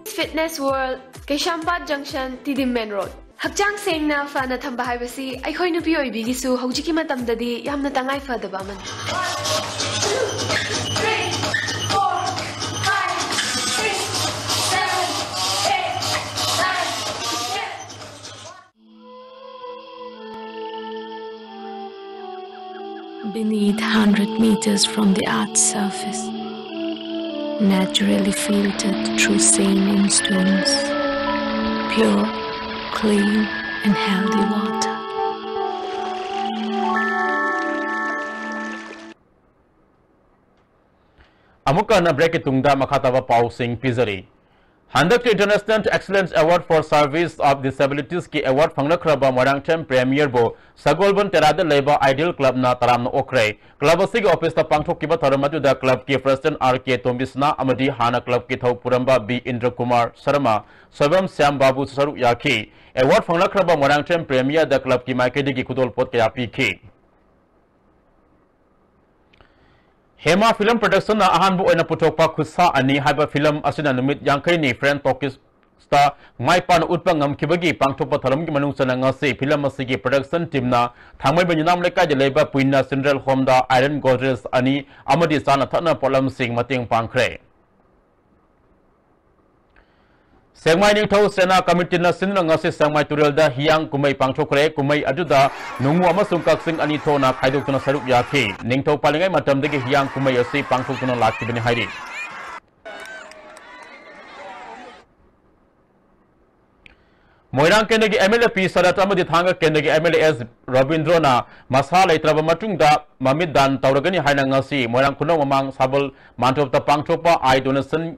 Fitness World, Keshampat Junction, Tidim Main Road. Hakjang sengna fana thamba haibasi aikhoi nupi oibigisu hojiki matamdadi yamna tangai fadaba man 3 4 5 6 7 8 9 Beneath 100 meters from the Earth's surface, naturally filtered through sailing stones, pure, clean and healthy water. Amuka na break itungda makataba pausing pizari. Handak International Excellence Award for Service of Disabilities ki award phangna kraba Marangchem Premier bo Sagolban Terada Leba Ideal Club na taram na okray. Club asig office ta pangthok kiba taramatu da club ki President RK Tombisna amadi hana club ki thau puramba B Indra Kumar Sharma Sobam Syam Babu Saru Yaki award phangna kraba Marangchem Premier da club ki maikedi ki kudol pot kaya piki. Hema Film Production na ahanbu oina putokpa khusa ani haiba film asina numit yangkai ni friend talkies sta ngai pan utpa ngam kibagi pangthokpa thalam ki manung sana ngase film asigi production team na thangmai benjinam lekai de leba puina central home da iron godres ani amadi sana thana polam sing mateng pangkhre Sengmai ni thau sena committee na sinna ngase sengmai tural da hiang kumai pangthokre kumai aduda nungu amasung kaksing ani thona khaidok tuna saruk yakhi ningthau palingai matam degi hiang kumai asi pangthok tuna lakibani hairi Moirang kendegi MLA P Sarat amadi thanga kendegi MLA S Rabindro na masa leitraba matungda mamit dan tauragani haina ngasi Moirang kuno mamang sabal mantop ta pangthokpa I donation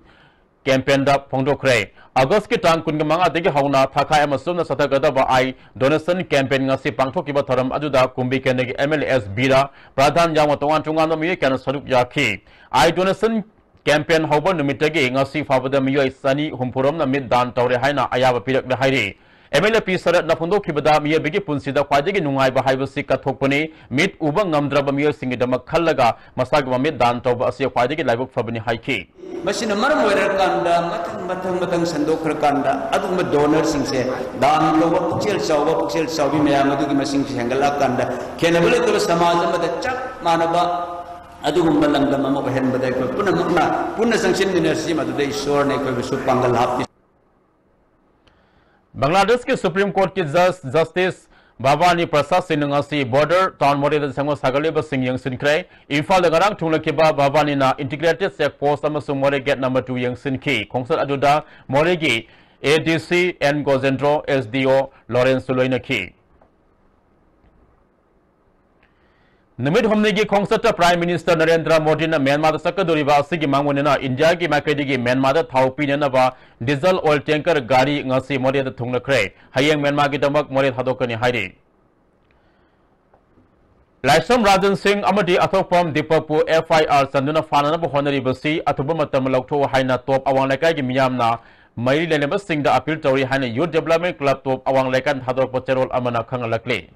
campaign da phongdokre August ki tang kun manga degi hauna thakai amasum na satagada ba I donation campaign ngasi pangthokiba tharam aduda kumbi kendegi MLS Bira pradhan jama tongan tungan no mi kana sarup yakhi I donation campaign hoba numitagi ngasi fabada mi sani humpurom na mid dan tawre haina ayaba pirak da hairi MLP Sarat na phongdokibada mi begi punsida khwajagi nungai ba haibasi kathokpani mit uba ngamdraba mi singi dama khallaga masag ma mid dan tawba asi khwajagi laibok fabani haiki Masina maram kanda matang sandokrakanda aduma donor singse dan loba puksil sawi mayam adu ki masing sangala kanda kenabule to samaj amada chak manaba adugumba langdam ama hen badai ko punna sanction ministry madudai ishwar ne ko bisu pangal hapti Bangladesh के supreme court के justice Babani Prasad Sinangasi border town model sango sagaleba singyang sinkrai Imphal ngarang thunglakiba Babani na integrated check post amasung more gate number 2 yang sinki khongsat aduda moregi ADC N Gozendro SDO Lawrence Loinaki Nimit homnegi khongsata Prime Minister Narendra Modi na Myanmar sakadoriba asigi mangmonena India ki makedi Myanmar thaupi na ba diesel oil tanker gari ngasi mode da thunglakre hayeng Myanmar ki damak mode thadokani hairi Laisam Rajan Singh amadi athopam Dipapu FIR sanduna fanana bo honari basi athuba matam laktho haina top awang lekai ki miyamna mai leneba sing da appeal tori haina youth development club top awang lekan thadok pocherol amana khangalakle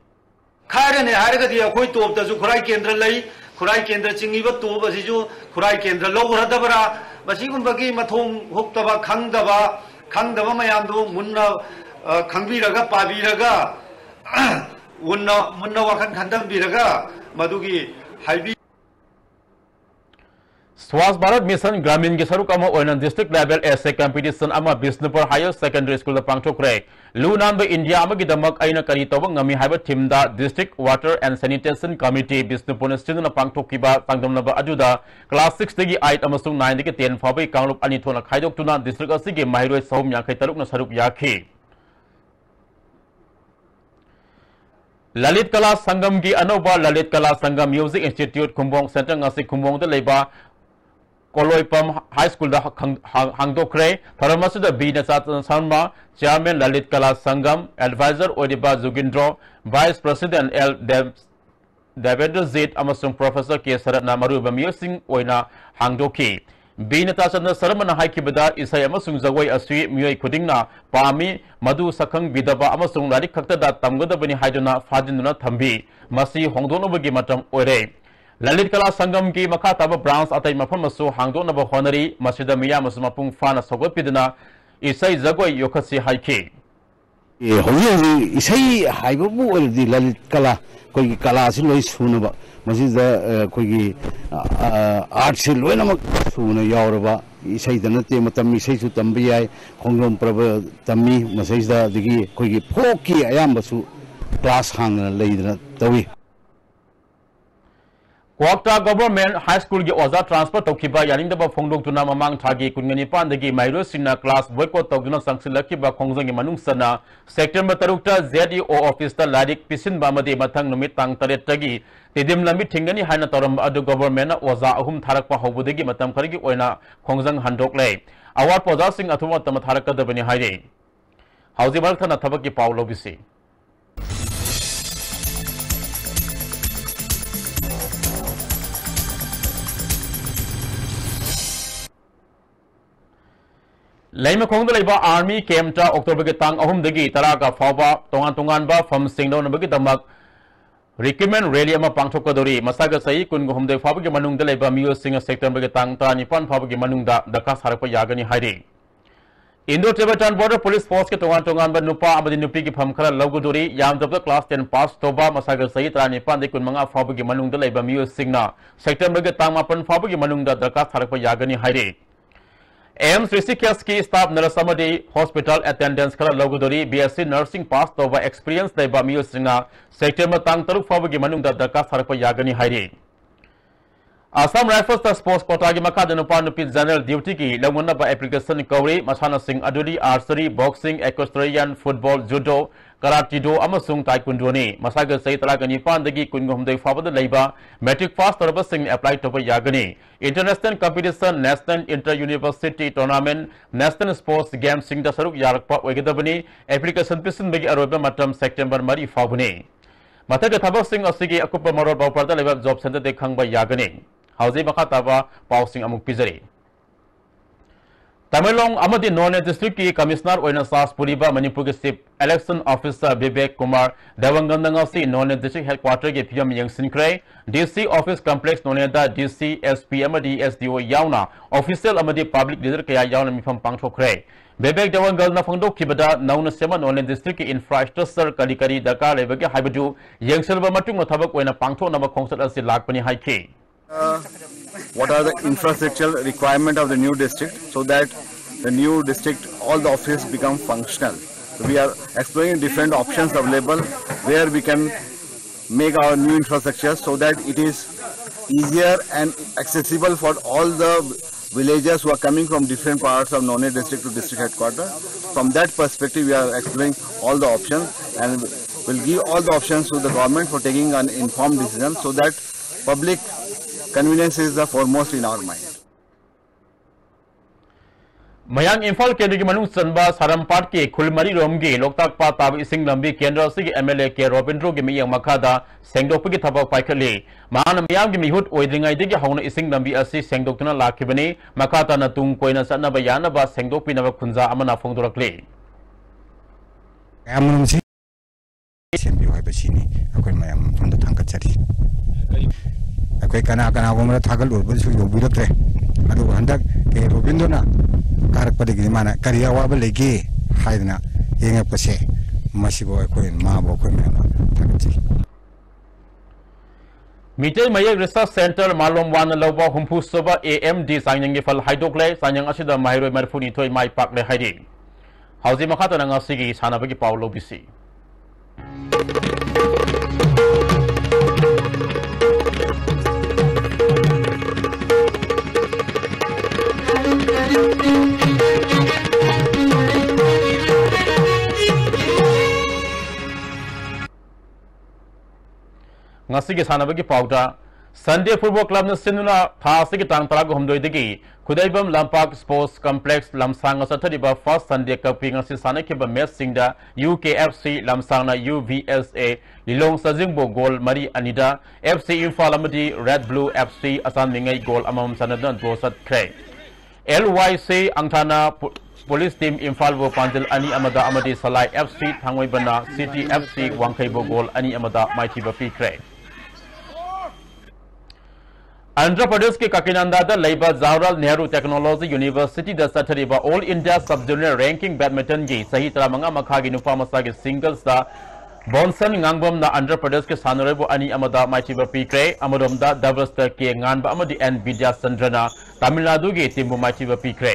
Khairane haragadi akoi top da ju khurai kendra lai खुराई केंद्र चिंगीब तोब असिजु खुराई केंद्र लौरदबरा मसिगुंबगी मथोंग हुक्तबा खंगदबा मयामदु मुन्ना खंगबिरगा पाबिरगा मुन्ना वाखन खंदबिरगा मदुगी हाइबी स्वास्थ्य Bharat mission ग्रामीण के सरुक district level essay competition Bishnupur higher secondary school पांचोक्रे लू नाम India अगर करी तब ngami हाइब theme district water and sanitation committee Bishnupur student पांचोक्ब पांगदमनब क्लास 6 8 9 10 फाबी कांगलुप अनि थोना खाइदोक्तुना डिस्ट्रिक्ट असि माहिरोय 153 सरुक याखी ललित कला संगम की अनोबा Lalit Kala Sangam music institute Khumbong centre Khumbong Koloipam high school हांगदोक्रे थरमसद B Sharma chairman Lalit Kala Sangam adviser ओदिबा Jugindro vice president L Devendrajit अमसुंग प्रोफेसर के शरतना मरुबा म्यूजिक ओइना हांगदोखी बी नताचंद्र शर्मना हाइकिबदा इसै अमसुंग जगोई असुई मियोय खुदिंगना पामी मधु सखंग बिदबा अमसुंग लारिक खक्तदा तमगदबनि हाइदुना फाजिनुना थंबी मसी होंगदोनबगी मतम ओरे ललित कला संगम की मखा तब ब्रांच अतई मफम मसु हांगदोनब होनरी मसिदा मिया मसु मपुंग फाना सगोपिदना इसै जगोई योखसि हाइखि हौजी इसै हाइबबु ओरदि ललित कला कोई कला से लोई सुनबा मसिदा कोई आर्ट से लोइनमक सुन यावरबा इसै दनते मतम इसै सु तंबि याय खोंगलोम प्रभ तम्मी मसैदा दिगी कोई फोक की अयामबसु क्लास हांग लेदना तवी क्वाक्टा गवर्नमेंट हाई स्कूल की ओजा ट्रांसफर तौखिबा यानिंदबा फोंदोक्तुना ममांग थागी कुनगनिपानदगी माइरोसिना क्लास बॉयकॉट तौदुना संगसिलखिबा खोंगजंगी मनुंगसना सेप्टेम्बर 3 ZEO ऑफिस ता लारिक पिसिनबा मदे मथंग नुमित तांग 8 तगी तिदिम लंबी थिंगनी हाइना तोरम अदु गवर्नमेंट ओजा अहुम थारकपा हौबदगी मतम खरगी ओइना खोंगजंग हंदोकले अवार्ड पोजा सिंग अथुमा तम थारकदबनि हाइरे हाउजी बरथना थबकी पाउ लोबिसी लैमखोंग आर्मी कैम्प अक्टोबर के तांग अहुमदगी तरागा फावबा तोंगान तोंगानबा फम सिंगदौनबगी दमक रिक्रूटमेंट रैली पांथोकदोरी मसाग सही कुनगुहुमदे फावबगी मनुंगदा लेबा मियोसिंग सेक्टर के तांग 19 फावबगी मनुंगदा दका सारप यागनी हाइरे Indo Tibetan border police force के तोंगान तोंगानबा नुपा अमदि नुपी की फम खरा लौगदोरी यामदब क्लास 10 पास तोबा मसाग सही 19 दे 15 फावबगी मनुंगदा लेबा मियोसिंगना सेक्टर के तांग 15 फावबगी मनुंगदा दका सारप यागनी हाइरे एम्स ऋषिकेश की स्टाफ नर्स हॉस्पिटल अटेंडेंस खरा लौगदोरी BSc नर्सिंग पास तौबा एक्सपीरियंस लेबा मियोसिंगना सेक्टर में तांग 3 फावबगी मनुंगदा दरकार सारप यागनी हाइरे असम राइफल्स स्पोर्ट्स कोटा की मखा नुपा नुपी जनरल ड्यूटी की लौनब एप्लीकेशन कौरी मसाना सिंह अदुरी archery boxing equestrian football judo कराटीडो अमसुंग ताइक्वांडोनी मसाग सही 19 कुनगुहुमदे फावद लेबा मैट्रिक पास तौरब सिंह अप्लाई तब यागनी international competition national inter university tournament national sports game सिंह सरुक यारकपा ओइगदबनी एप्लीकेशन पिसिनबगी अरोब मतम सेप्टेम्बर 3 फावबनी मथक थबक सिंह असिगी अकुप मरोल बाउपरदा लेबा जॉब सेंटर दे खंगबा यागनी हाउजी मखा ताबा पाउसिंग अमुक पिजरी तमिलोंग अमदी नॉर्थ डिस्ट्रिक्ट की कमिश्नर ओइना सास पुरीबा मणिपुर के chief election officer Vivek Kumar देवंगंदंगसी नॉर्थ डिस्ट्रिक्ट हेडक्वार्टर के पीएम यंगसिनख्रे डीसी ऑफिस कॉम्प्लेक्स नोनेदा डीसी एसपी अमदी एसडीओ यावना ऑफिशियल अमदी पब्लिक लीडर कया यावना मिफम पांगथोखरे विवेक देवंगलना फोंदोखिबदा नौना सेमा नॉर्थ डिस्ट्रिक्ट की इंफ्रास्ट्रक्चर करी दरकार लेबगे हाइबदु यंगसिलबा मतुंग थबक ओइना पांगथोनबा खोंसत असि लाखपनि हाइखि what are the infrastructural requirement of the new district so that the new district all the offices become functional. So we are exploring different options available where we can make our new infrastructure so that it is easier and accessible for all the villagers who are coming from different parts of Nonne district to district headquarters. From that perspective we are exploring all the options and will give all the options to the government for taking an informed decision so that public convenience is the foremost in our mind. मयांग Imphal केंद्र की मनुंग चंबा सारमपाट के खुलमरी रोमगी लोकताक पा ताब इसिंग लंबी केंद्र से MLA के रोबिंद्रो के मियंग मखादा सेंगदोप की थबक पाइखले मान मियाम की मिहुत ओइद्रिंगाई दे हौन इसिंग लंबी असि सेंगदोक्तुना लाखिबनी मखाता न तुंग कोइना सनब यानबा सेंगदोपिनब खुंजा अमना फोंदोरकले यामनुम से सेंबियो हाइबसिनी अखोय मयाम फोंद थांगचरी ꯑꯩꯈꯣꯏ ꯀꯅꯥꯒꯨꯝꯕ ꯊꯥꯒꯠꯂꯨꯔꯕꯁꯨ ꯌꯧꯕꯤꯔꯛꯇ꯭ꯔꯦ ꯑꯗꯨꯒ ꯍꯟꯗꯛ ꯀꯦ ꯔꯣꯕꯤꯟꯗꯣꯅ ꯀꯥꯔꯛꯄꯗꯒꯤ ꯃꯥꯅ ꯀꯔꯤ ꯑꯋꯥꯕ ꯂꯩꯒꯦ ꯍꯥꯏꯗꯅ ꯌꯦꯡꯉꯛꯄꯁꯦ ꯃꯁꯤꯕꯨ ꯑꯩꯈꯣꯏ ꯃꯥꯕꯨ ꯑꯩꯈꯣꯏ ꯃꯌꯥꯝꯅ ꯊꯥꯒꯠꯆꯔꯤ मीटे मयक रिसर्च सेंटर मालोम वान लौबा हुंफु सुबा AMD साइनिंग फल हाइदोकले साइनिंग असिदा माहिरोय मरफुनी थोय माइ पाकले हाइदि हौजी मखातना ngasiगी सानाबगी पाव लोबिसी ngasi sanabagi pauda Sunday Football Club na sinuna thasigi tang taraga humdoidagi Khudaibam Lampak Sports Complex Lamsang sathariba first Sunday Cup ngasi sanakiba match singda UKFC Lamsangna UVSA Lilong Sajingbo goal mari anida FC Imphal amadi Red Blue FC asan mingai goal amam sanadan bosat kre LYC Angthana Police Team Imphal wo Panjil ani amada amadi Salai FC Thangoibana City FC Wangkhaibo goal ani amada maithiba pikre Andhra Pradesh के काकीनांदा दा लेबा Jawaharlal Nehru technology university दा सथरिबा all India sub junior ranking badminton की सही तरह मंगा मखा की नुपा मसा के सिंगल्स दा बोनसन ngangbam na Andhra Pradesh के सानरेबो ani amada maitiba pikre amadom da doubles da ke nganba amadi N Vidya Sandrana Tamil Nadu के team maitiba pikre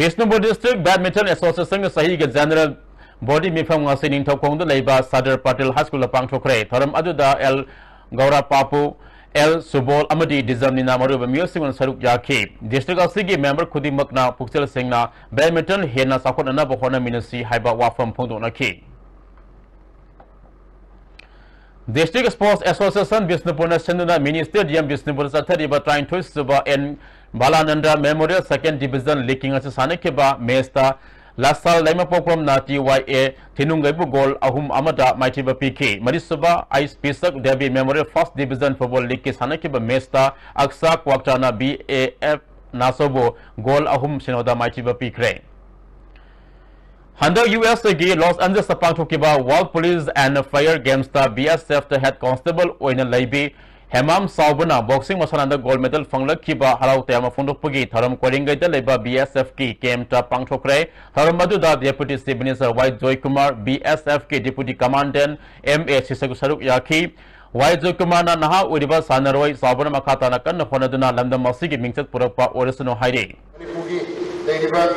Bishnupur District Badminton Association के सही के general Body Mifam ngasi ning thokong da leiba Sadar Patil High School lapang thokre thoram aduda L Gaura Papu L Subol amadi Dizamni na maruba music on saruk yakhi district asigi member khudimak na Puksel Singh na badminton hena sakon na bohona minasi haiba wafam phongdo na ki District Sports Association Bishnupur na senduna mini stadium Bishnupur sathari ba trying to suba en Balananda Memorial Second Division Leaking as sanakeba mesta Last year, Lima Pokrom na TYA Tinungaibu goal ahum amada maitiba PK. Marisuba Ice Pisak Debi Memorial First Division Football League Sanakiba Mesta Aksa Kwaktana BAF Nasobo goal ahum Shinoda maitiba PK. Under US gi Los Angeles Sapangtokiba World Police and Fire Games ta BSF the head constable Oina Laibi Hemam Saubana boxing masananda gold medal fanglakhiba halau tema phondokpagi tharam koringai da leba BSF ki game ta pangthokre tharam madu da deputy chief minister Y Joy Kumar BSF ki deputy commandant MA Sisagu Saruk Yakhi Y Joy Kumar na naha uriba sanaroi Saubana makhata na kan phonaduna lamdam masigi mingchat purakpa orisano haide Manipugi daiba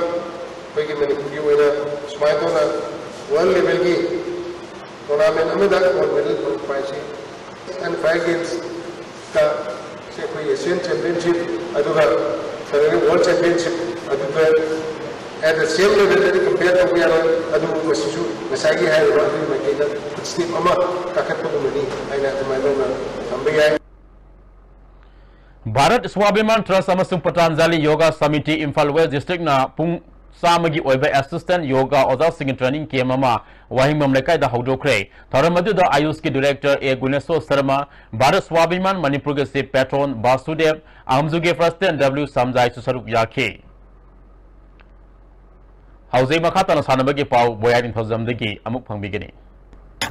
koigi Manipugi oina smaitona world level ki tournament amada gold medal paisi and five games Asian Championship, World Championship, at the same level compared to Masagi High Steve Ama Kakapumani, Bharat Swabiman Trust Amasung Patanjali Yoga Samiti Imphal West District na Pung Samagi Oiba Assistant Yoga Oza Singing Training Kemama Wahim Mamlekai da Haudokre Tharamadu da Ayush ki Director A Guneso Sharma Bharat Swabiman Manipur ke Chief Patron Basudev Amzuge President W Samjai Susaruk Yakhe Hauzai Makhatana Sanabagi Pau Boyadin Thozamdagi Amuk Pangbigani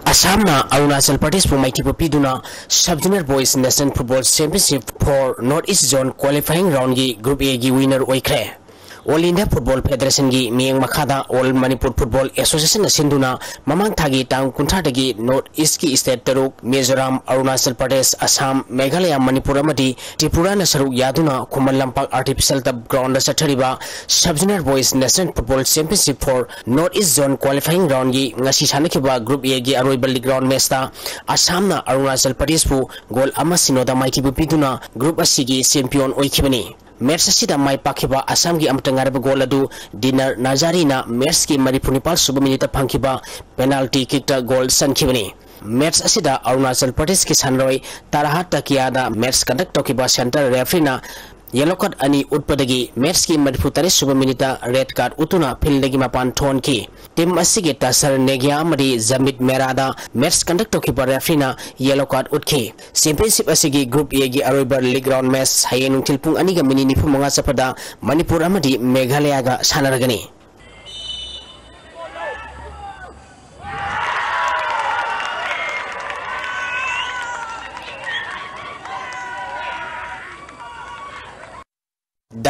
Assamna Arunachal Pradesh pu maitipa piduna Sub Junior Boys National Football Championship for North East Zone qualifying round gi Group A gi winner oikre All India Football Federation gi miyeng makhada All Manipur Football Association na sinduna mamang thagi tang kunthadagi North East ki state taruk Mizoram Arunachal Pradesh Assam Meghalaya Manipur amadi Tripura na saruk yaduna Khuman Lampak Artificial Turf Ground da sathariba Sub Junior Boys National Football Championship for North East Zone qualifying round gi ngasi sanakiba Group A gi aroiba league round match ta Assam na Arunachal Pradesh pu goal ama sinoda maitibu piduna Group asigi champion oikhibani Match asida mai pakhiba Assam gi amtangaraba goal adu Dinar Nazari na match ki Maripuripal suba minute phangkiba penalty kick ta goal sankhibani Match asida Arunachal Pradesh ki sanroi Tarahat takia da match conduct tokiba center referee na yellow card ani utpadagi match ki Mariputare suba minute red card utuna phildagi mapan thon ki team asigi tasar negya amadi Zamit Merada match conduct tokiba referee na yellow card utki championship asigi group A gi aroibar league round match hayenung tilpung ani ga mini nifumonga sapada Manipur amadi Meghalaya ga sanaragani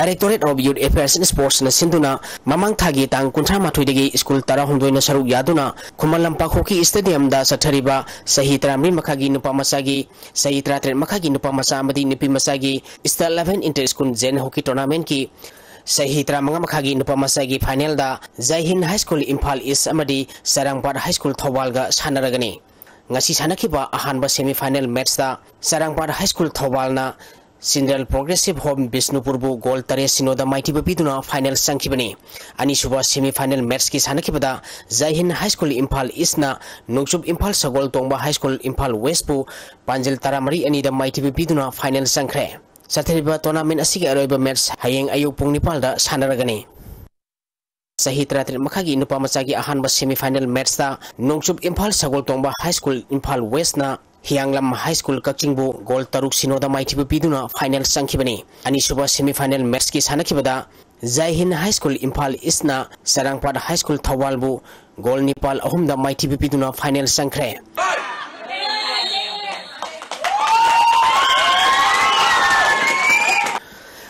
Directorate of Youth Affairs and Sports na sinduna mamang thagi tang kuntra mathuidagi school tara hundoi na saruk yaduna Khumalampak Hockey Stadium da sathariba sahi 13 makhagi nupa masagi sahi 13 makhagi nupa masa amadi nipi masagi Star 11 Inter School Zen Hockey Tournament ki sahi 13 makhagi nupa masagi final da Jai Hind High School Imphal East amadi Sarangpar High School Thawal ga sanaragani ngasi sanakiba ahanba semi final match da Sarangpar High School Thawal na Central Progressive Home Bisnupurbu Goal Tare Sinoda Mighty Babiduna final Sankibani Anisuba semi final match ki sanakibada Jai Hind High School Imphal East na Nongchup Imphal Sagol Tongba High School Imphal West bu Panjil Taramari Anida Mighty Babiduna final Sankre Sathariba tournament asigi aroiba match hayeng ayuk pung nipal da sanaragani Sahi 13 makhagi nupa masagi ahanba semi final match da Nongchup Imphal Sagol Tongba High School Imphal West na Hianglam High School Kakchingbu Goal Taruk Sinoda Mighty Babiduna final Sankibani Anisuba semi final match ki sanakibada Jai Hind High School Imphal East na Sarangpar High School Thawal bu Goal Nipal ahumda Mighty Babiduna final Sankre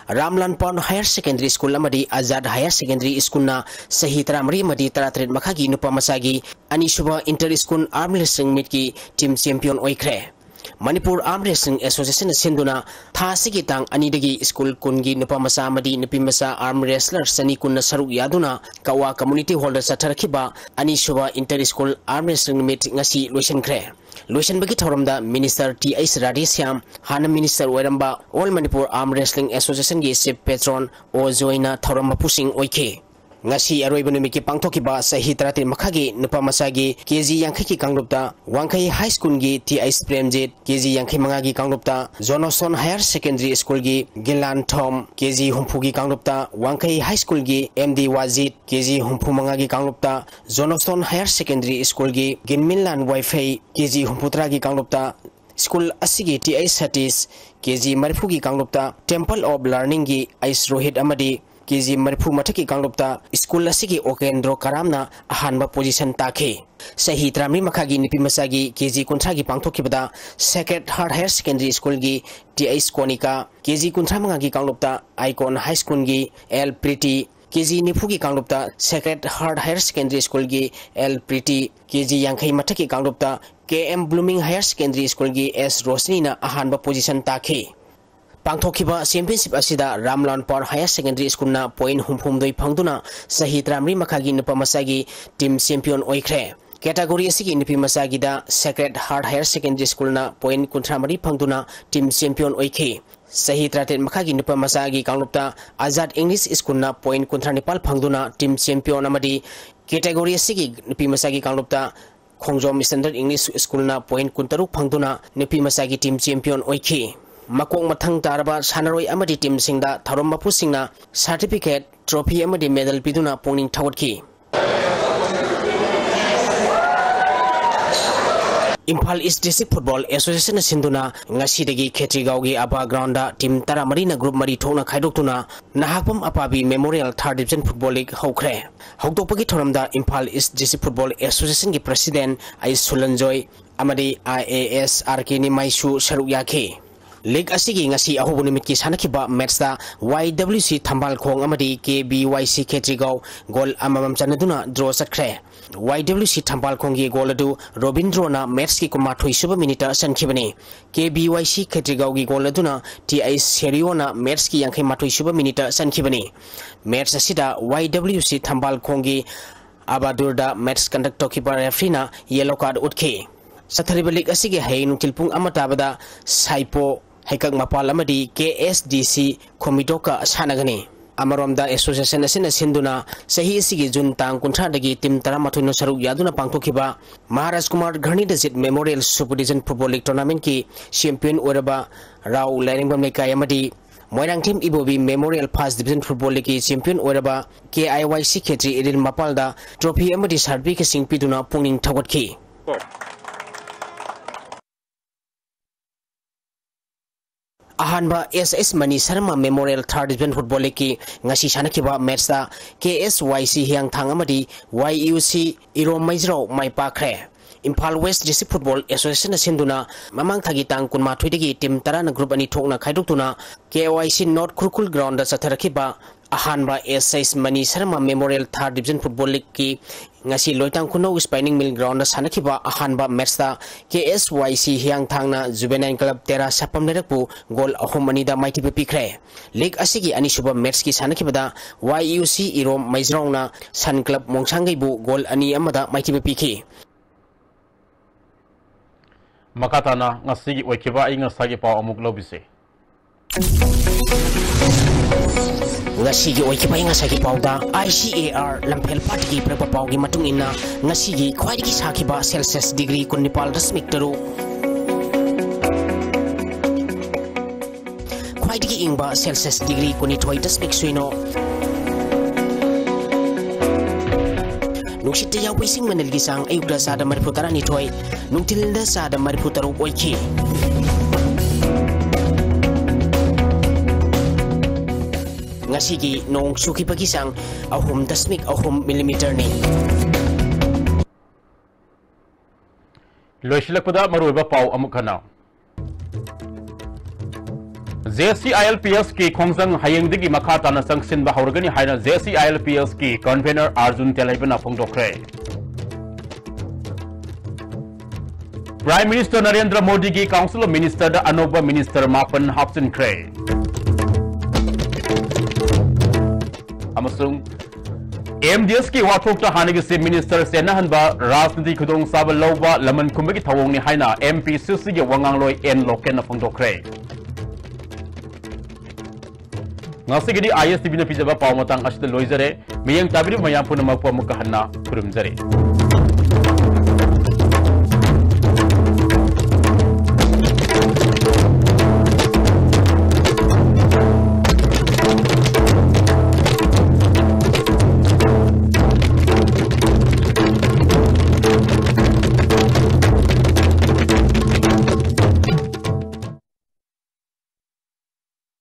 Ramlan Pond Higher Secondary School amadi Azad Higher Secondary School na sahi 13 madi 13 makhagi nupa masagi Anisuba Inter School Arm Wrestling meet ki team champion oikre Manipur Arm Wrestling Association sinduna tha sigi tang anidagi school kungi nupa masa amadi nupi masa arm wrestler sani kunna saruk yaduna kawa community hall satharakiba Anisuba Inter School Arm Wrestling meet ngasi loisenkre Loisan bagi thoramda Minister T.S. Radhesyam Hana Minister Oiramba All Manipur Arm Wrestling Association gi Chief Patron O Joina Thoramba Pusing Oike ngasi aroiba numiki pangthokiba sahi 13 makhagi nupa masagi KG Yankhi ki kanglupta Wangkai High School gi T.S. Premjit KG Yankhi mangagi kanglupta Johnson Higher Secondary School gi Gilan Thom KG Humphu gi kanglupta Wangkai High School gi MD Wazid KG Humphu mangagi kanglupta Johnson Higher Secondary School gi Ginminlan Wi-Fi KG Humputra gi kanglupta School asigi T.S. Satish KG Mariphu gi kanglupta Temple of Learning gi Ais Rohit amadi KG Mariphu Mathaki kanglupta School asigi Okendro Karamna ahanba position takhe sahi 13 makhagi nipi masagi KG kunthagi pangthokibada Sacred Heart Higher Secondary School gi TS Konika KG kunthra mangagi kanglupta Icon High School gi L Pretty KG Nipugi kanglupta Sacred Heart Higher Secondary School gi L Pretty KG Yankhai Mathaki kanglupta KM Blooming Higher Secondary School gi S Rosni na ahanba position takhe Pangthokiba championship asida Ramlan Pond Higher Secondary School na point humphumdoi phangduna sahi 13 makhagi nupa masagi team champion oikre category asigi nupi masagi da Sacred Heart Higher Secondary School na point kuntramari phangduna team champion oike sahi 13 makhagi nupa masagi kanglupta Azad English School na point kuntranipal phangduna team champion amadi category asigi nupi masagi kanglupta Khongjom Standard English School na point kuntaruk phangduna nupi masagi team champion oike Makong mathang taraba sanaroi amadi team singda tharomba pusingna certificate trophy amadi medal piduna pongning thawatki Imphal East District Football Association sinduna ngasidagi Khetrigau gi aba ground da team taramari na group mari thona khaidoktuna nahakpam apabi Memorial 3rd Division Football League hokre hokdopagi thoramda Imphal East District Football Association gi president Ai Sulanjoy amadi IAS RK ni maisu saruk yakhe League asigi ngasi ahobu nimit ki sanakiba match da YWC Thambal Khong amadi KBYC Khetrigau goal amamam chanaduna draw satkre YWC Thambal Khong gi goal adu Robindro na match ki kumathoi suba minute sankhibani KBYC Khetrigau gi goal aduna TI Serio na match ki yankhai mathoi suba minute sankhibani match asida YWC Thambal Khong gi abadurda match conduct tokiba referee na yellow card utke Sathariba League asigi hay nungtilpung amatabada Saipo Haikak Mapal amadi KSDC Komitoka sanagani Amaromda Association asina sinduna sahi asigi Jun tang kunthadagi team 13 no saruk yaduna pangthokiba Maharaj Kumar Gharni Dajit Memorial Super Division Football League Tournament ki champion oraba Rao Laringbam Lekai amadi Moirang team Ibobi Memorial First Division Football League champion oraba KIYC Khetri Idil Mapalda trophy amadi certificate sing piduna pungning thawatki Ahanba SS Mani Sharma Memorial 3rd Division Football League ki ngasi sanakiba match da KSYC Hiang Thang amadi YUC Irom Maizro mai pakre Imphal West District Football Association sinduna mamang thagi tang kunma thoidagi team tarana group ani thokna khaidukuna KOIC North Kurkul ground da satharakiba ahanba S6 Mani Sharma Memorial 3rd Division Football League ki ngasi loitang kuno Spinning Mill ground da sanakiba ahanba match da KSYC Hiang Thangna Juvenile Club Tera sapam lerakpu goal ahum ani da maiti pikre league asigi ani suba match ki sanakibada YUC Irom Maizrongna Sun Club Mongsangai bu goal ani amada maiti piki Makatana ngasigi oikiba inga sagi pau amuk lobise ngasigi oikiba inga sagi pau da ICAR Lamphel Party ki prepa pau gi matung inna ngasigi khwaidigi sakiba Celsius degree kunnipal dasmik taru khwaidigi ingba Celsius degree kunithoi dasmik suino Nuksita yaw pising manilgisang ayugda sa da mariputara ni Toy nung tilinda sa da mariputaro oiki. Ngasigi nung suki pagisang ahum dasmik ahum millimeter ni. Loisilak pada maruiba pau amukana. JCILPS की खोंगजंग हायंगदगी मखाता न संगसिन बहौरगनी हायना JCILPS की convener Arjun तेलाइबना फोंगदोखरे prime minister Narendra Modi की council of minister the अनोबा minister मापन हाप्सिनख्रे अमसुंग MDS की वाथोक्ता हानिग से मिनिस्टर सेनाहनबा राजनीति खुदोंग साब लौबा लमन कुंबगी थवोंगनी हायना MPCC की वंगांगलोय एन लोकेन फोंगदोखरे ngasigidi ISTV na pijaba pau matang asida loizare miyang tabiri mayam puna magpa mukahanna kurumzare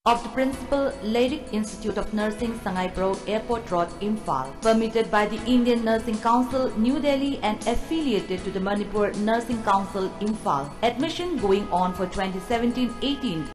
of the Principal Lyric Institute of Nursing Sangaipro Airport Road, Imphal, permitted by the Indian Nursing Council, New Delhi and affiliated to the Manipur Nursing Council, Imphal. Admission going on for 2017-18